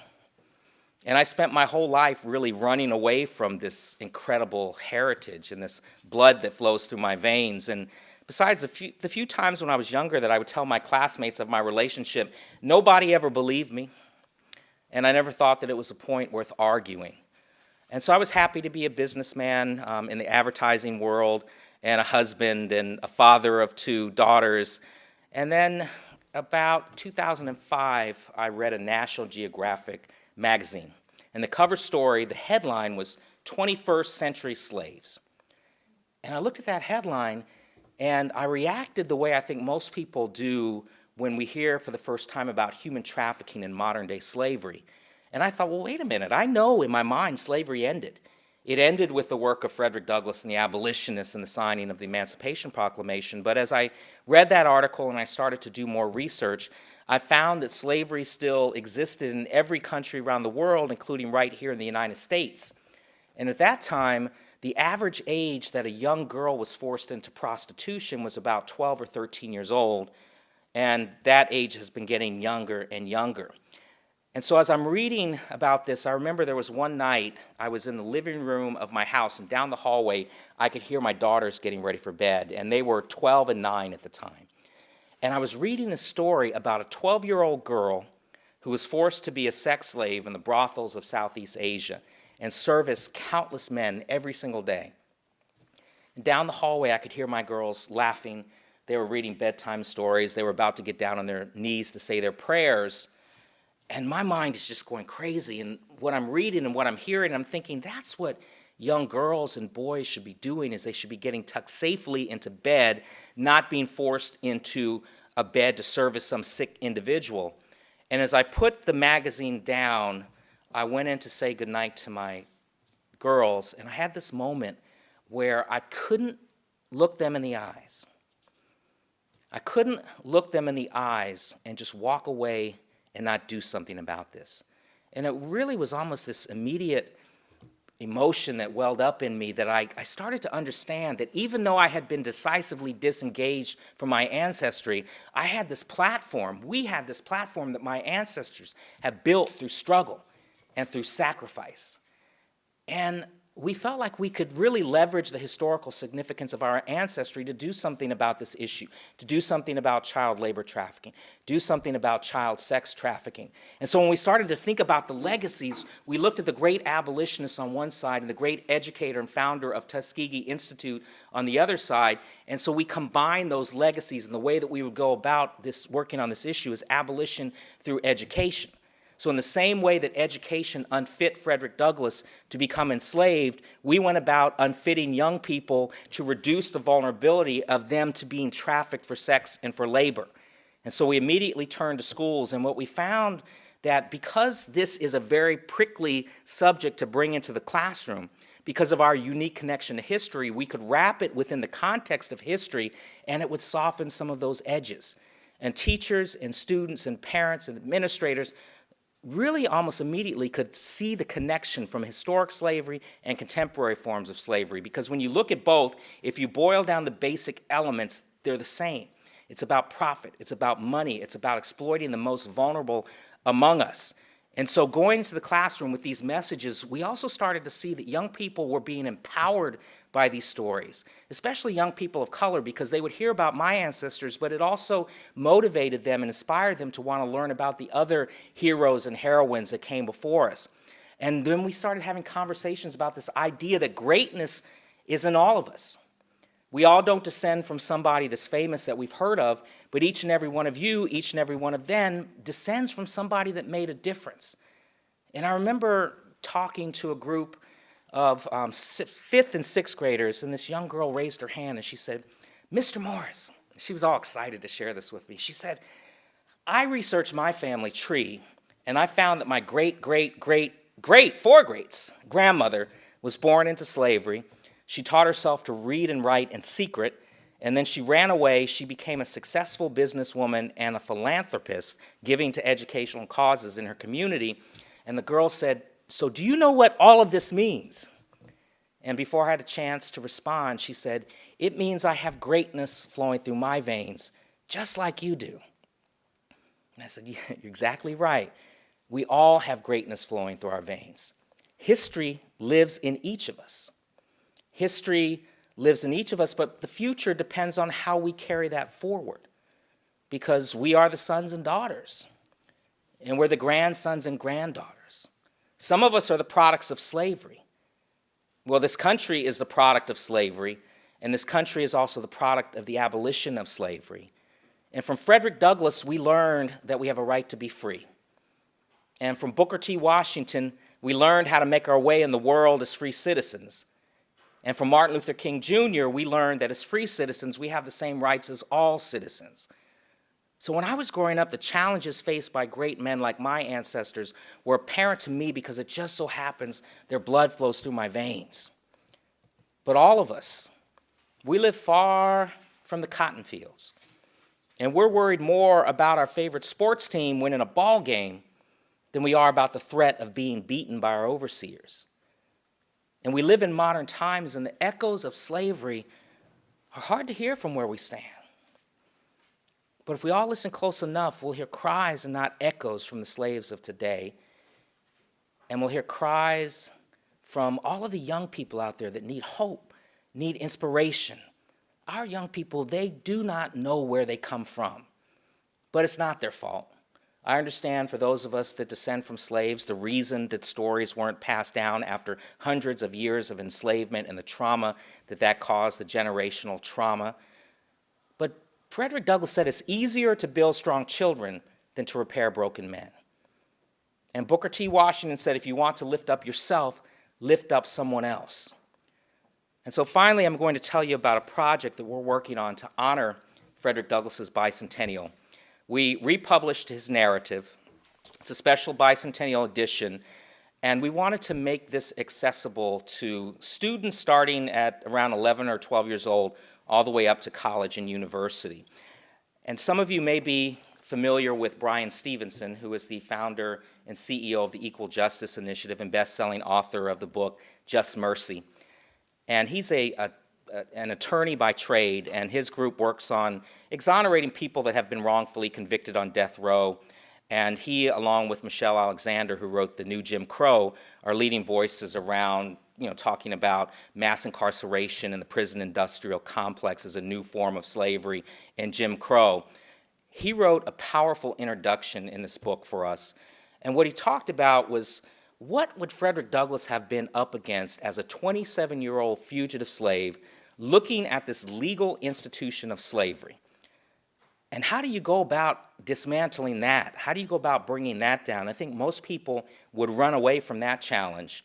And I spent my whole life really running away from this incredible heritage and this blood that flows through my veins. And besides the few times when I was younger that I would tell my classmates of my relationship, nobody ever believed me. And I never thought that it was a point worth arguing. And so I was happy to be a businessman in the advertising world and a husband and a father of 2 daughters. And then about 2005, I read a National Geographic magazine. And the cover story, the headline was 21st Century Slaves. And I looked at that headline and I reacted the way I think most people do when we hear for the first time about human trafficking in modern day slavery. And I thought, well, wait a minute, I know in my mind slavery ended. It ended with the work of Frederick Douglass and the abolitionists and the signing of the Emancipation Proclamation. But as I read that article and I started to do more research, I found that slavery still existed in every country around the world, including right here in the United States. And at that time, the average age that a young girl was forced into prostitution was about 12 or 13 years old, and that age has been getting younger and younger. And so as I'm reading about this, I remember there was one night I was in the living room of my house, and down the hallway I could hear my daughters getting ready for bed, and they were 12 and 9 at the time. And I was reading this story about a 12-year-old girl who was forced to be a sex slave in the brothels of Southeast Asia and service countless men every single day. And down the hallway I could hear my girls laughing. They were reading bedtime stories. They were about to get down on their knees to say their prayers. And my mind is just going crazy. And what I'm reading and what I'm hearing, I'm thinking that's what young girls and boys should be doing, is they should be getting tucked safely into bed, not being forced into a bed to service some sick individual. And as I put the magazine down, I went in to say goodnight to my girls, and I had this moment where I couldn't look them in the eyes. I couldn't look them in the eyes and just walk away and not do something about this. And it really was almost this immediate emotion that welled up in me that I started to understand that even though I had been decisively disengaged from my ancestry, I had this platform, we had this platform that my ancestors had built through struggle and through sacrifice. And we felt like we could really leverage the historical significance of our ancestry to do something about this issue, to do something about child labor trafficking, do something about child sex trafficking. And so when we started to think about the legacies, we looked at the great abolitionists on one side and the great educator and founder of Tuskegee Institute on the other side. And so we combined those legacies, and the way that we would go about this, working on this issue, is abolition through education. So in the same way that education unfit Frederick Douglass to become enslaved, we went about unfitting young people to reduce the vulnerability of them to being trafficked for sex and for labor. And so we immediately turned to schools, and what we found that because this is a very prickly subject to bring into the classroom, because of our unique connection to history, we could wrap it within the context of history, and it would soften some of those edges. And teachers and students and parents and administrators really almost immediately could see the connection from historic slavery and contemporary forms of slavery. Because when you look at both, if you boil down the basic elements, they're the same. It's about profit, it's about money, it's about exploiting the most vulnerable among us. And so going into the classroom with these messages, we also started to see that young people were being empowered by these stories, especially young people of color, because they would hear about my ancestors, but it also motivated them and inspired them to want to learn about the other heroes and heroines that came before us. And then we started having conversations about this idea that greatness is in all of us. We all don't descend from somebody that's famous that we've heard of, but each and every one of you, each and every one of them descends from somebody that made a difference. And I remember talking to a group of fifth and sixth graders, and this young girl raised her hand and she said, "Mr. Morris," she was all excited to share this with me. She said, "I researched my family tree, and I found that my four greats grandmother was born into slavery. She taught herself to read and write in secret, and then she ran away. She became a successful businesswoman and a philanthropist, giving to educational causes in her community." And the girl said, "So do you know what all of this means?" And before I had a chance to respond, she said, "It means I have greatness flowing through my veins, just like you do." And I said, "Yeah, you're exactly right. We all have greatness flowing through our veins. History lives in each of us. History lives in each of us, but the future depends on how we carry that forward, because we are the sons and daughters, and we're the grandsons and granddaughters. Some of us are the products of slavery. Well, this country is the product of slavery, and this country is also the product of the abolition of slavery. And from Frederick Douglass, we learned that we have a right to be free. And from Booker T. Washington, we learned how to make our way in the world as free citizens. And from Martin Luther King Jr., we learned that as free citizens, we have the same rights as all citizens. So when I was growing up, the challenges faced by great men like my ancestors were apparent to me because it just so happens their blood flows through my veins. But all of us, we live far from the cotton fields. And we're worried more about our favorite sports team winning a ball game than we are about the threat of being beaten by our overseers. And we live in modern times, and the echoes of slavery are hard to hear from where we stand. But if we all listen close enough, we'll hear cries and not echoes from the slaves of today. And we'll hear cries from all of the young people out there that need hope, need inspiration. Our young people, they do not know where they come from, but it's not their fault. I understand for those of us that descend from slaves, the reason that stories weren't passed down after hundreds of years of enslavement and the trauma that caused, the generational trauma. But Frederick Douglass said it's easier to build strong children than to repair broken men. And Booker T. Washington said, if you want to lift up yourself, lift up someone else. And so finally, I'm going to tell you about a project that we're working on to honor Frederick Douglass's bicentennial. We republished his narrative. It's a special bicentennial edition, and we wanted to make this accessible to students starting at around 11 or 12 years old, all the way up to college and university. And some of you may be familiar with Brian Stevenson, who is the founder and CEO of the Equal Justice Initiative and best-selling author of the book Just Mercy. And he's an attorney by trade, and his group works on exonerating people that have been wrongfully convicted on death row. And he, along with Michelle Alexander, who wrote The New Jim Crow, are leading voices around, talking about mass incarceration in the prison industrial complex as a new form of slavery and Jim Crow. He wrote a powerful introduction in this book for us. And what he talked about was, what would Frederick Douglass have been up against as a 27-year-old fugitive slave looking at this legal institution of slavery? And how do you go about dismantling that? How do you go about bringing that down? I think most people would run away from that challenge.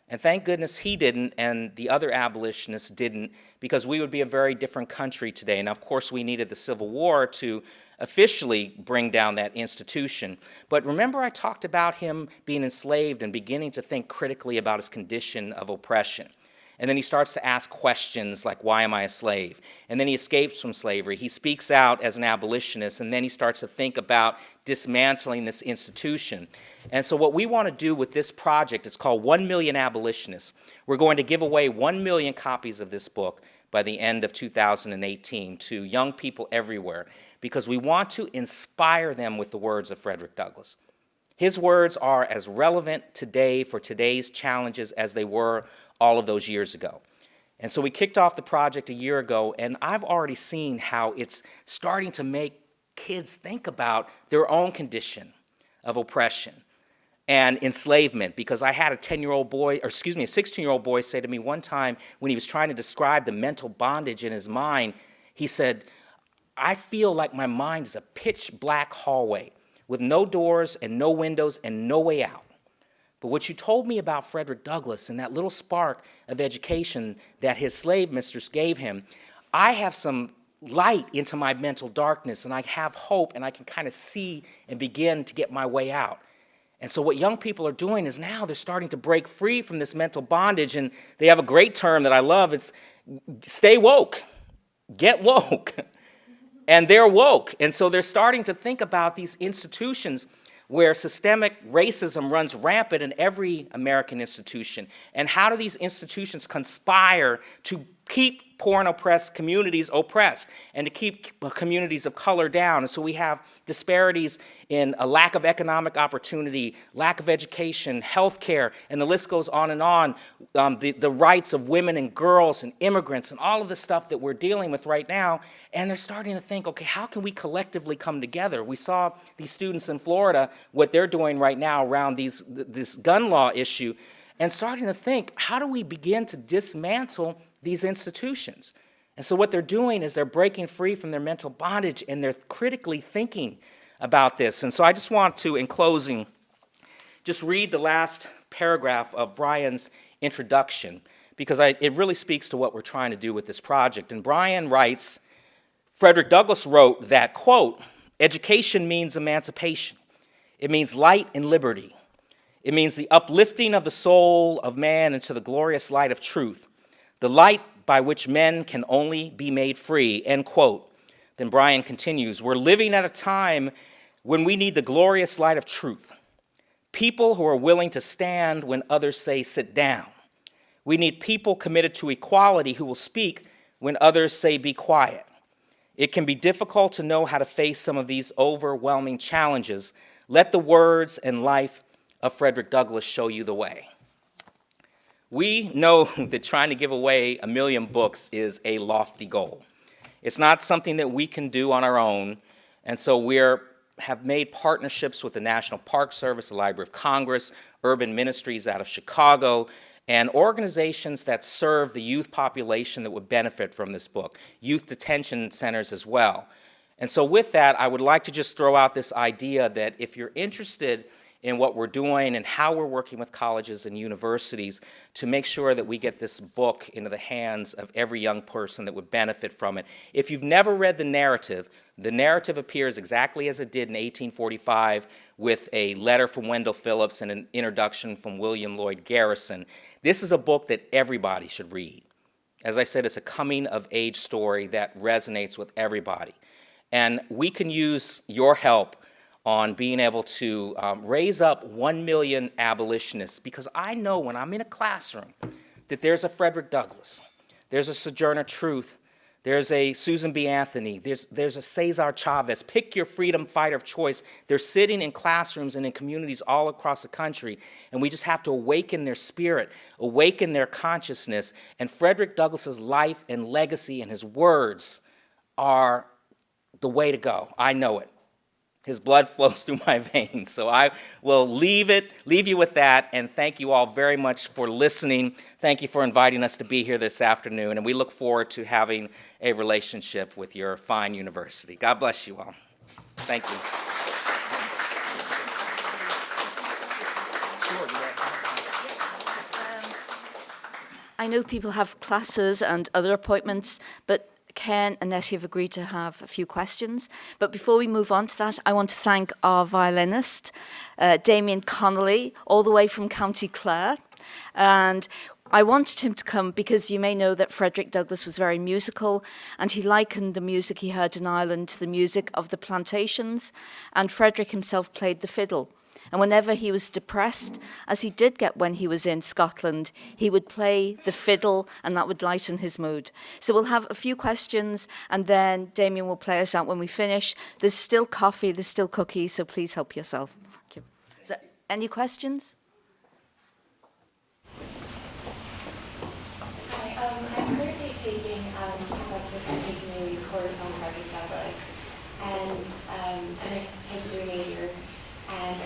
And thank goodness he didn't, and the other abolitionists didn't, because we would be a very different country today. And of course, we needed the Civil War to officially bring down that institution. But remember, I talked about him being enslaved and beginning to think critically about his condition of oppression. And then he starts to ask questions like, why am I a slave? And then he escapes from slavery. He speaks out as an abolitionist, and then he starts to think about dismantling this institution. And so what we want to do with this project, it's called 1 Million Abolitionists. We're going to give away 1 million copies of this book by the end of 2018 to young people everywhere, because we want to inspire them with the words of Frederick Douglass. His words are as relevant today for today's challenges as they were all of those years ago. And so we kicked off the project a year ago, and I've already seen how it's starting to make kids think about their own condition of oppression and enslavement, because I had a 16-year-old boy say to me one time when he was trying to describe the mental bondage in his mind, he said, I feel like my mind is a pitch black hallway with no doors and no windows and no way out. But what you told me about Frederick Douglass and that little spark of education that his slave mistress gave him, I have some light into my mental darkness, and I have hope, and I can kind of see and begin to get my way out. And so what young people are doing is now they're starting to break free from this mental bondage, and they have a great term that I love. It's stay woke, get woke. And they're woke. And so they're starting to think about these institutions where systemic racism runs rampant in every American institution. And how do these institutions conspire to keep poor and oppressed communities oppressed and to keep communities of color down? And so we have disparities in a lack of economic opportunity, lack of education, health care, and the list goes on and on. The rights of women and girls and immigrants and all of the stuff that we're dealing with right now. And they're starting to think, okay, how can we collectively come together? We saw these students in Florida, what they're doing right now around this gun law issue, and starting to think, how do we begin to dismantle these institutions? And so what they're doing is they're breaking free from their mental bondage, and they're critically thinking about this. And so I just want to, in closing, just read the last paragraph of Brian's introduction, because it really speaks to what we're trying to do with this project. And Brian writes, Frederick Douglass wrote that, quote, education means emancipation. It means light and liberty. It means the uplifting of the soul of man into the glorious light of truth, the light by which men can only be made free, end quote. Then Brian continues, we're living at a time when we need the glorious light of truth, people who are willing to stand when others say sit down. We need people committed to equality who will speak when others say be quiet. It can be difficult to know how to face some of these overwhelming challenges. Let the words and life of Frederick Douglass show you the way. We know that trying to give away 1 million books is a lofty goal. It's not something that we can do on our own, and so we have made partnerships with the National Park Service, the Library of Congress, Urban Ministries out of Chicago, and organizations that serve the youth population that would benefit from this book, youth detention centers as well. And so with that, I would like to just throw out this idea that if you're interested in what we're doing and how we're working with colleges and universities to make sure that we get this book into the hands of every young person that would benefit from it. If you've never read the narrative appears exactly as it did in 1845 with a letter from Wendell Phillips and an introduction from William Lloyd Garrison. This is a book that everybody should read. As I said, it's a coming-of-age story that resonates with everybody. And we can use your help on being able to raise up 1 million abolitionists, because I know when I'm in a classroom that there's a Frederick Douglass, there's a Sojourner Truth, there's a Susan B. Anthony, there's a Cesar Chavez. Pick your freedom fighter of choice. They're sitting in classrooms and in communities all across the country, and we just have to awaken their spirit, awaken their consciousness, and Frederick Douglass's life and legacy and his words are the way to go. I know it. His blood flows through my veins. So I will leave you with that, and thank you all very much for listening. Thank you for inviting us to be here this afternoon, and we look forward to having a relationship with your fine university. God bless you all. Thank you. I know people have classes and other appointments, but Ken and Nettie have agreed to have a few questions. But before we move on to that, I want to thank our violinist, Damien Connolly, all the way from County Clare. And I wanted him to come because you may know that Frederick Douglass was very musical, and he likened the music he heard in Ireland to the music of the plantations, and Frederick himself played the fiddle. And whenever he was depressed, as he did get when he was in Scotland, he would play the fiddle, and that would lighten his mood. So we'll have a few questions, and then Damien will play us out when we finish. There's still coffee, there's still cookies, so please help yourself. Thank you. So, any questions? Hi, I'm currently taking Professor Kenneth's course on Frederick Douglass, and I'm a history major, and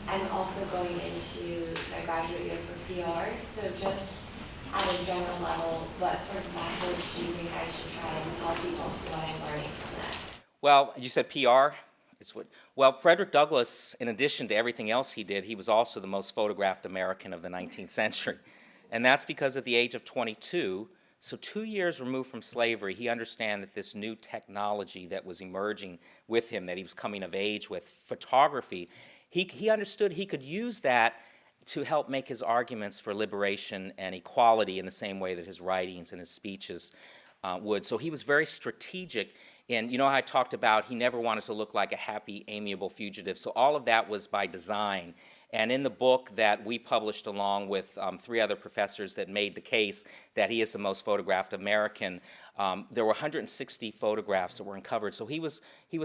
I'm also going into a graduate year for PR. So just at a general level, what sort of message do you think I should try and tell people what I'm learning from that? Well, you said PR? Well, Frederick Douglass, in addition to everything else he did, he was also the most photographed American of the 19th century. And that's because at the age of 22, so 2 years removed from slavery, he understood that this new technology that was emerging with him, that he was coming of age with, photography, he understood he could use that to help make his arguments for liberation and equality in the same way that his writings and his speeches would. So he was very strategic. And you know how I talked about he never wanted to look like a happy, amiable fugitive. So all of that was by design. And in the book that we published along with 3 other professors that made the case that he is the most photographed American, there were 160 photographs that were uncovered. So he was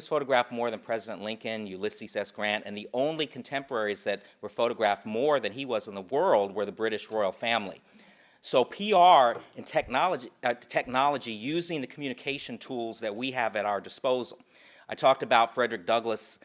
photographed more than President Lincoln, Ulysses S. Grant, and the only contemporaries that were photographed more than he was in the world were the British royal family. So PR and technology using the communication tools that we have at our disposal. I talked about Frederick Douglass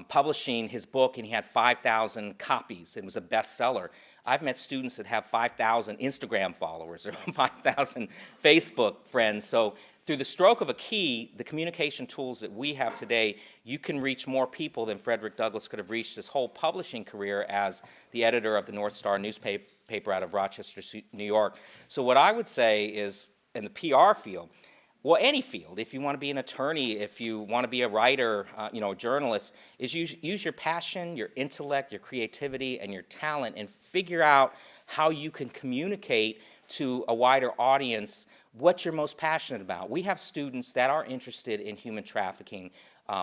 publishing his book, and he had 5,000 copies. It was a bestseller. I've met students that have 5,000 Instagram followers or 5,000 Facebook friends. So through the stroke of a key, the communication tools that we have today, you can reach more people than Frederick Douglass could have reached his whole publishing career as the editor of the North Star newspaper out of Rochester, New York. So what I would say is, in the PR field, well, any field, if you want to be an attorney, if you want to be a writer, a journalist, is use your passion, your intellect, your creativity, and your talent, and figure out how you can communicate to a wider audience what you're most passionate about. We have students that are interested in human trafficking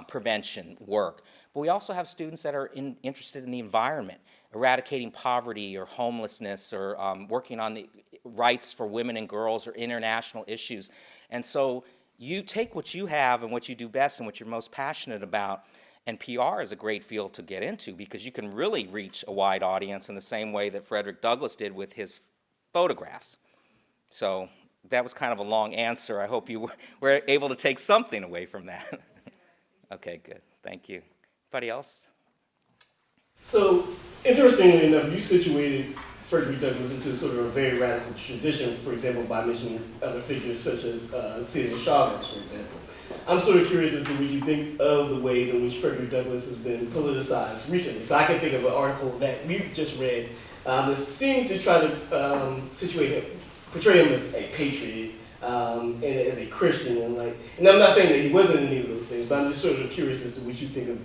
prevention work, but we also have students that are interested in the environment, eradicating poverty or homelessness, or working on the rights for women and girls or international issues. And so you take what you have and what you do best and what you're most passionate about, and PR is a great field to get into because you can really reach a wide audience in the same way that Frederick Douglass did with his photographs. So that was kind of a long answer. I hope you were able to take something away from that. Okay, good. Thank you. Anybody else? So, interestingly enough, you situated Frederick Douglass into sort of a very radical tradition, for example, by mentioning other figures such as Cesar Chavez, for example. I'm sort of curious as to what you think of the ways in which Frederick Douglass has been politicized recently. So I can think of an article that we've just read that seems to try to portray him as a patriot and as a Christian. And I'm not saying that he wasn't any of those things, but I'm just sort of curious as to what you think of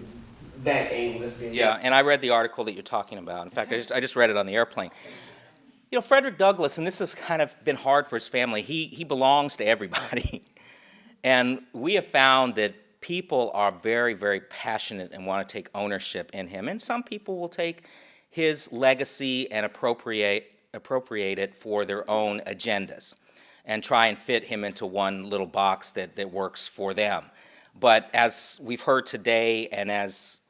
that angle that's being Yeah, and I read the article that you're talking about. In fact, I just read it on the airplane. You know, Frederick Douglass, and this has kind of been hard for his family, he belongs to everybody. And we have found that people are very, very passionate and want to take ownership in him. And some people will take his legacy and appropriate it for their own agendas and try and fit him into one little box that works for them. But as we've heard today, and as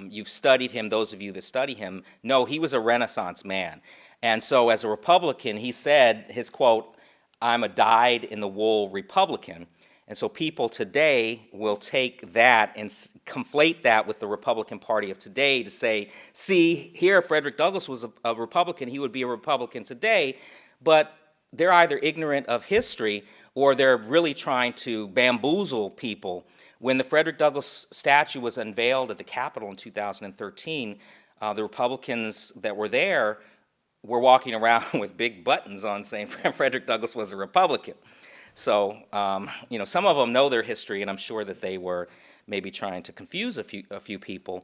you've studied him, those of you that study him, know he was a Renaissance man. And so as a Republican, he said, his quote, "I'm a dyed-in-the-wool Republican." And so people today will take that and conflate that with the Republican Party of today to say, see, here if Frederick Douglass was a Republican, he would be a Republican today. But they're either ignorant of history or they're really trying to bamboozle people. When the Frederick Douglass statue was unveiled at the Capitol in 2013, the Republicans that were there were walking around with big buttons on saying Frederick Douglass was a Republican. So, some of them know their history, and I'm sure that they were maybe trying to confuse a few people.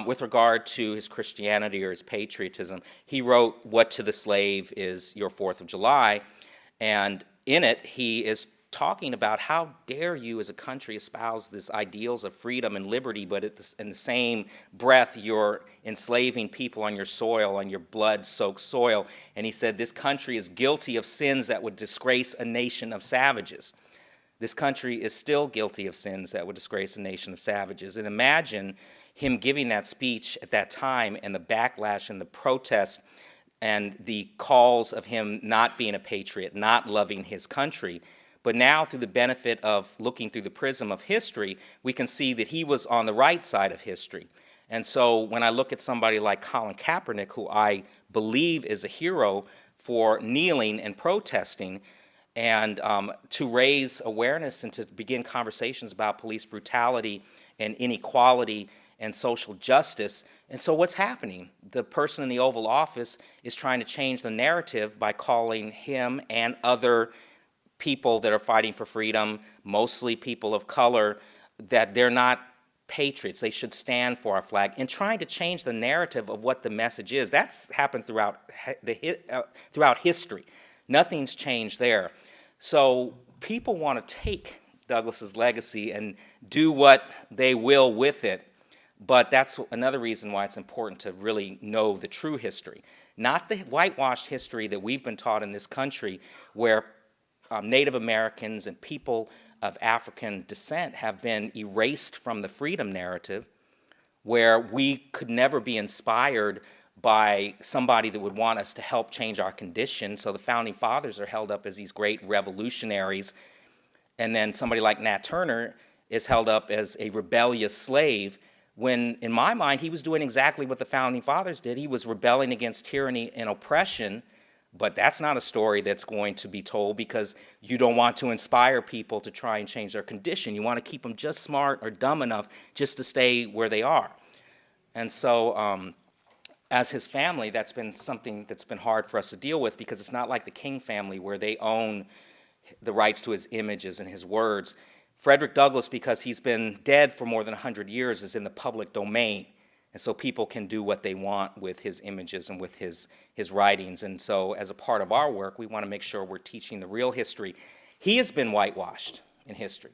With regard to his Christianity or his patriotism, he wrote, "What to the slave is your 4th of July," and in it he is talking about how dare you as a country espouse these ideals of freedom and liberty, but in the same breath you're enslaving people on your soil, on your blood-soaked soil. And he said this country is guilty of sins that would disgrace a nation of savages. This country is still guilty of sins that would disgrace a nation of savages. And imagine him giving that speech at that time and the backlash and the protest and the calls of him not being a patriot, not loving his country. But now, through the benefit of looking through the prism of history, we can see that he was on the right side of history. And so when I look at somebody like Colin Kaepernick, who I believe is a hero for kneeling and protesting, and to raise awareness and to begin conversations about police brutality and inequality and social justice. And so what's happening? The person in the Oval Office is trying to change the narrative by calling him and other people that are fighting for freedom, mostly people of color, that they're not patriots. They should stand for our flag, and trying to change the narrative of what the message is. That's happened throughout history. Nothing's changed there. So people want to take Douglas's legacy and do what they will with it, but that's another reason why it's important to really know the true history, not the whitewashed history that we've been taught in this country, where Native Americans and people of African descent have been erased from the freedom narrative, where we could never be inspired by somebody that would want us to help change our condition. So the Founding Fathers are held up as these great revolutionaries, and then somebody like Nat Turner is held up as a rebellious slave, when in my mind he was doing exactly what the Founding Fathers did. He was rebelling against tyranny and oppression. But that's not a story that's going to be told, because you don't want to inspire people to try and change their condition. You want to keep them just smart or dumb enough just to stay where they are. And so as his family, that's been something that's been hard for us to deal with, because it's not like the King family where they own the rights to his images and his words. Frederick Douglass, because he's been dead for more than 100 years, is in the public domain. And so people can do what they want with his images and with his writings. And so as a part of our work, we want to make sure we're teaching the real history. He has been whitewashed in history.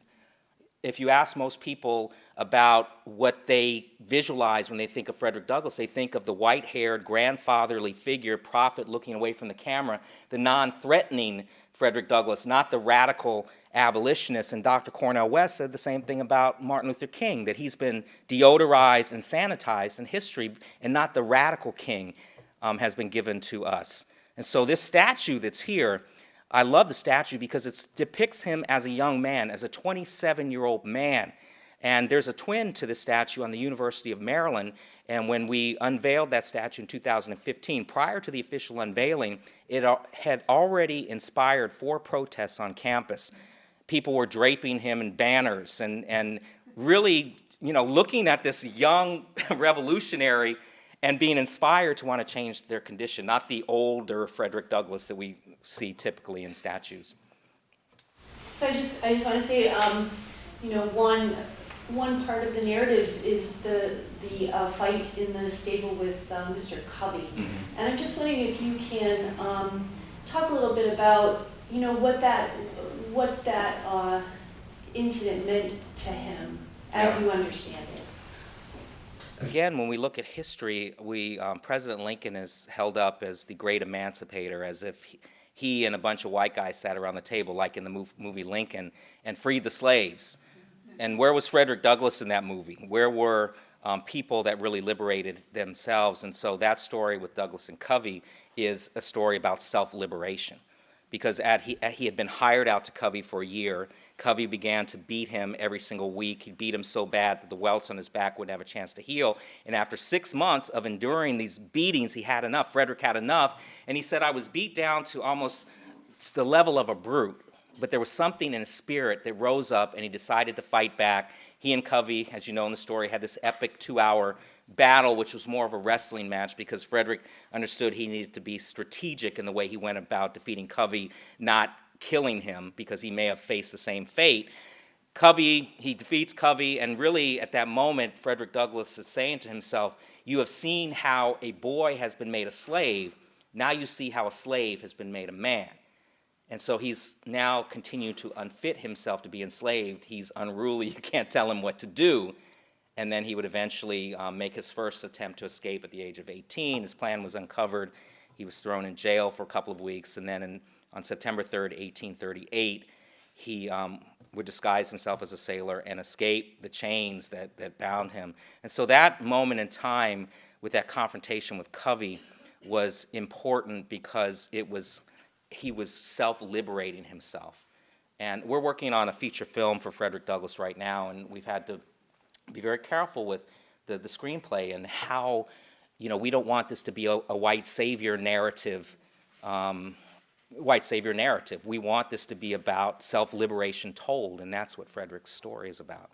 If you ask most people about what they visualize when they think of Frederick Douglass, they think of the white-haired, grandfatherly figure, prophet looking away from the camera, the non-threatening Frederick Douglass, not the radical abolitionist. And Dr. Cornel West said the same thing about Martin Luther King, that he's been deodorized and sanitized in history, and not the radical king has been given to us. And so this statue that's here, I love the statue because it depicts him as a young man, as a 27-year-old man. And there's a twin to this statue on the University of Maryland. And when we unveiled that statue in 2015, prior to the official unveiling, it had already inspired 4 protests on campus. People were draping him in banners and really, looking at this young revolutionary and being inspired to want to change their condition, not the older Frederick Douglass that we see typically in statues. So I just want to say, one part of the narrative is the fight in the stable with Mr. Covey, mm-hmm. And I'm just wondering if you can talk a little bit about what that incident meant to him as you understand it. Again, when we look at history, President Lincoln is held up as the great emancipator, as if he and a bunch of white guys sat around the table, like in the movie Lincoln, and freed the slaves. And where was Frederick Douglass in that movie? Where were people that really liberated themselves? And so that story with Douglass and Covey is a story about self-liberation. Because he had been hired out to Covey for a year. Covey began to beat him every single week. He beat him so bad that the welts on his back wouldn't have a chance to heal. And after 6 months of enduring these beatings, he had enough. Frederick had enough. And he said, I was beat down to almost the level of a brute. But there was something in his spirit that rose up, and he decided to fight back. He and Covey, as you know in the story, had this epic 2-hour battle, which was more of a wrestling match, because Frederick understood he needed to be strategic in the way he went about defeating Covey, not killing him, because he may have faced the same fate. Covey, he defeats Covey, and really at that moment, Frederick Douglass is saying to himself, you have seen how a boy has been made a slave, now you see how a slave has been made a man. And so he's now continuing to unfit himself to be enslaved. He's unruly, you can't tell him what to do. And then he would eventually make his first attempt to escape at the age of 18. His plan was uncovered. He was thrown in jail for a couple of weeks, and then on September 3rd, 1838, he would disguise himself as a sailor and escape the chains that bound him. And so that moment in time with that confrontation with Covey was important because he was self-liberating himself. And we're working on a feature film for Frederick Douglass right now, and we've had to be very careful with the screenplay and how, we don't want this to be a white savior narrative. We want this to be about self-liberation told, and that's what Frederick's story is about.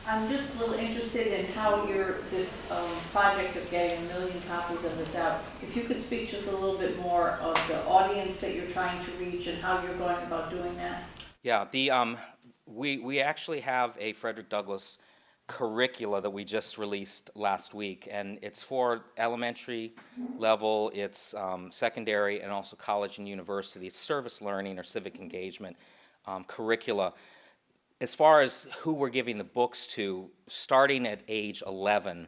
I'm just a little interested in how this project of getting 1 million copies of this out, if you could speak just a little bit more of the audience that you're trying to reach and how you're going about doing that. Yeah, we actually have a Frederick Douglass curricula that we just released last week, and it's for elementary level, it's secondary, and also college and university. It's service learning or civic engagement curricula. As far as who we're giving the books to, starting at age 11,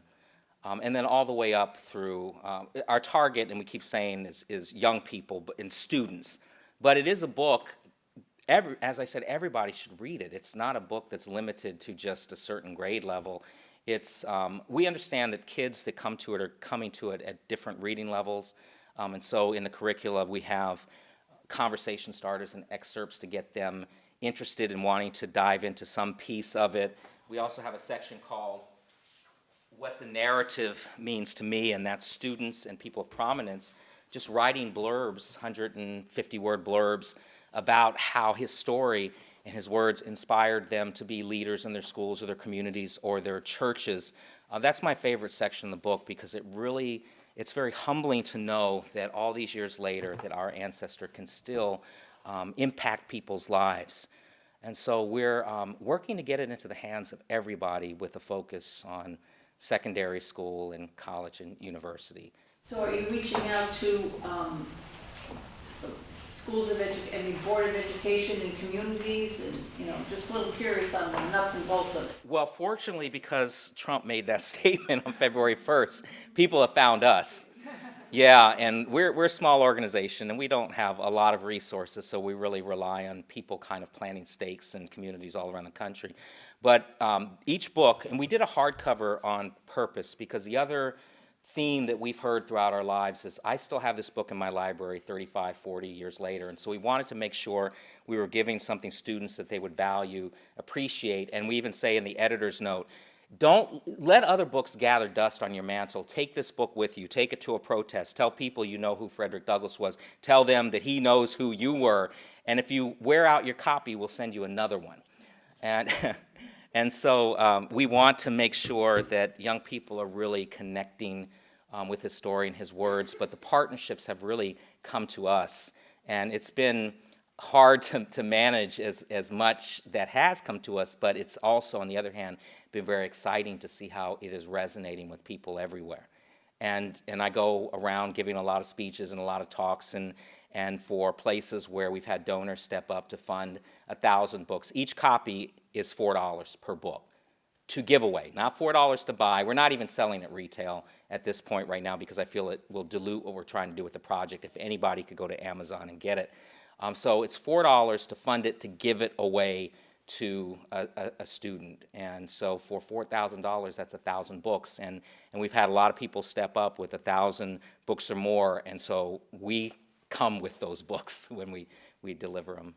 and then all the way up through, our target, and we keep saying, is young people and students. But it is a book, as I said, everybody should read it. It's not a book that's limited to just a certain grade level. We understand that kids that come to it are coming to it at different reading levels. And so in the curricula, we have conversation starters and excerpts to get them interested in wanting to dive into some piece of it. We also have a section called What the Narrative Means to Me, and that's students and people of prominence just writing blurbs, 150-word blurbs, about how his story and his words inspired them to be leaders in their schools or their communities or their churches. That's my favorite section of the book because it's very humbling to know that all these years later that our ancestor can still impact people's lives. And so we're working to get it into the hands of everybody with a focus on secondary school and college and university. So are you reaching out to schools of Board of Education and communities, and just a little curious on the nuts and bolts of it? Well, fortunately, because Trump made that statement on February 1st, people have found us. Yeah, and we're a small organization, and we don't have a lot of resources, so we really rely on people kind of planting stakes in communities all around the country. But each book, and we did a hardcover on purpose, because the other theme that we've heard throughout our lives is I still have this book in my library 35, 40 years later, and so we wanted to make sure we were giving something students that they would value, appreciate, and we even say in the editor's note, don't let other books gather dust on your mantle. Take this book with you. Take it to a protest. Tell people you know who Frederick Douglass was. Tell them that he knows who you were, and if you wear out your copy, we'll send you another one. And so we want to make sure that young people are really connecting with his story and his words, but the partnerships have really come to us. And it's been hard to manage as much that has come to us, but it's also, on the other hand, been very exciting to see how it is resonating with people everywhere. And I go around giving a lot of speeches and a lot of talks, and for places where we've had donors step up to fund 1,000 books. Each copy is $4 per book to give away, not $4 to buy. We're not even selling at retail at this point right now because I feel it will dilute what we're trying to do with the project. If anybody could go to Amazon and get it. So it's $4 to fund it, to give it away to a student. And so for $4,000, that's 1,000 books. And we've had a lot of people step up with 1,000 books or more, and so we come with those books when we deliver them.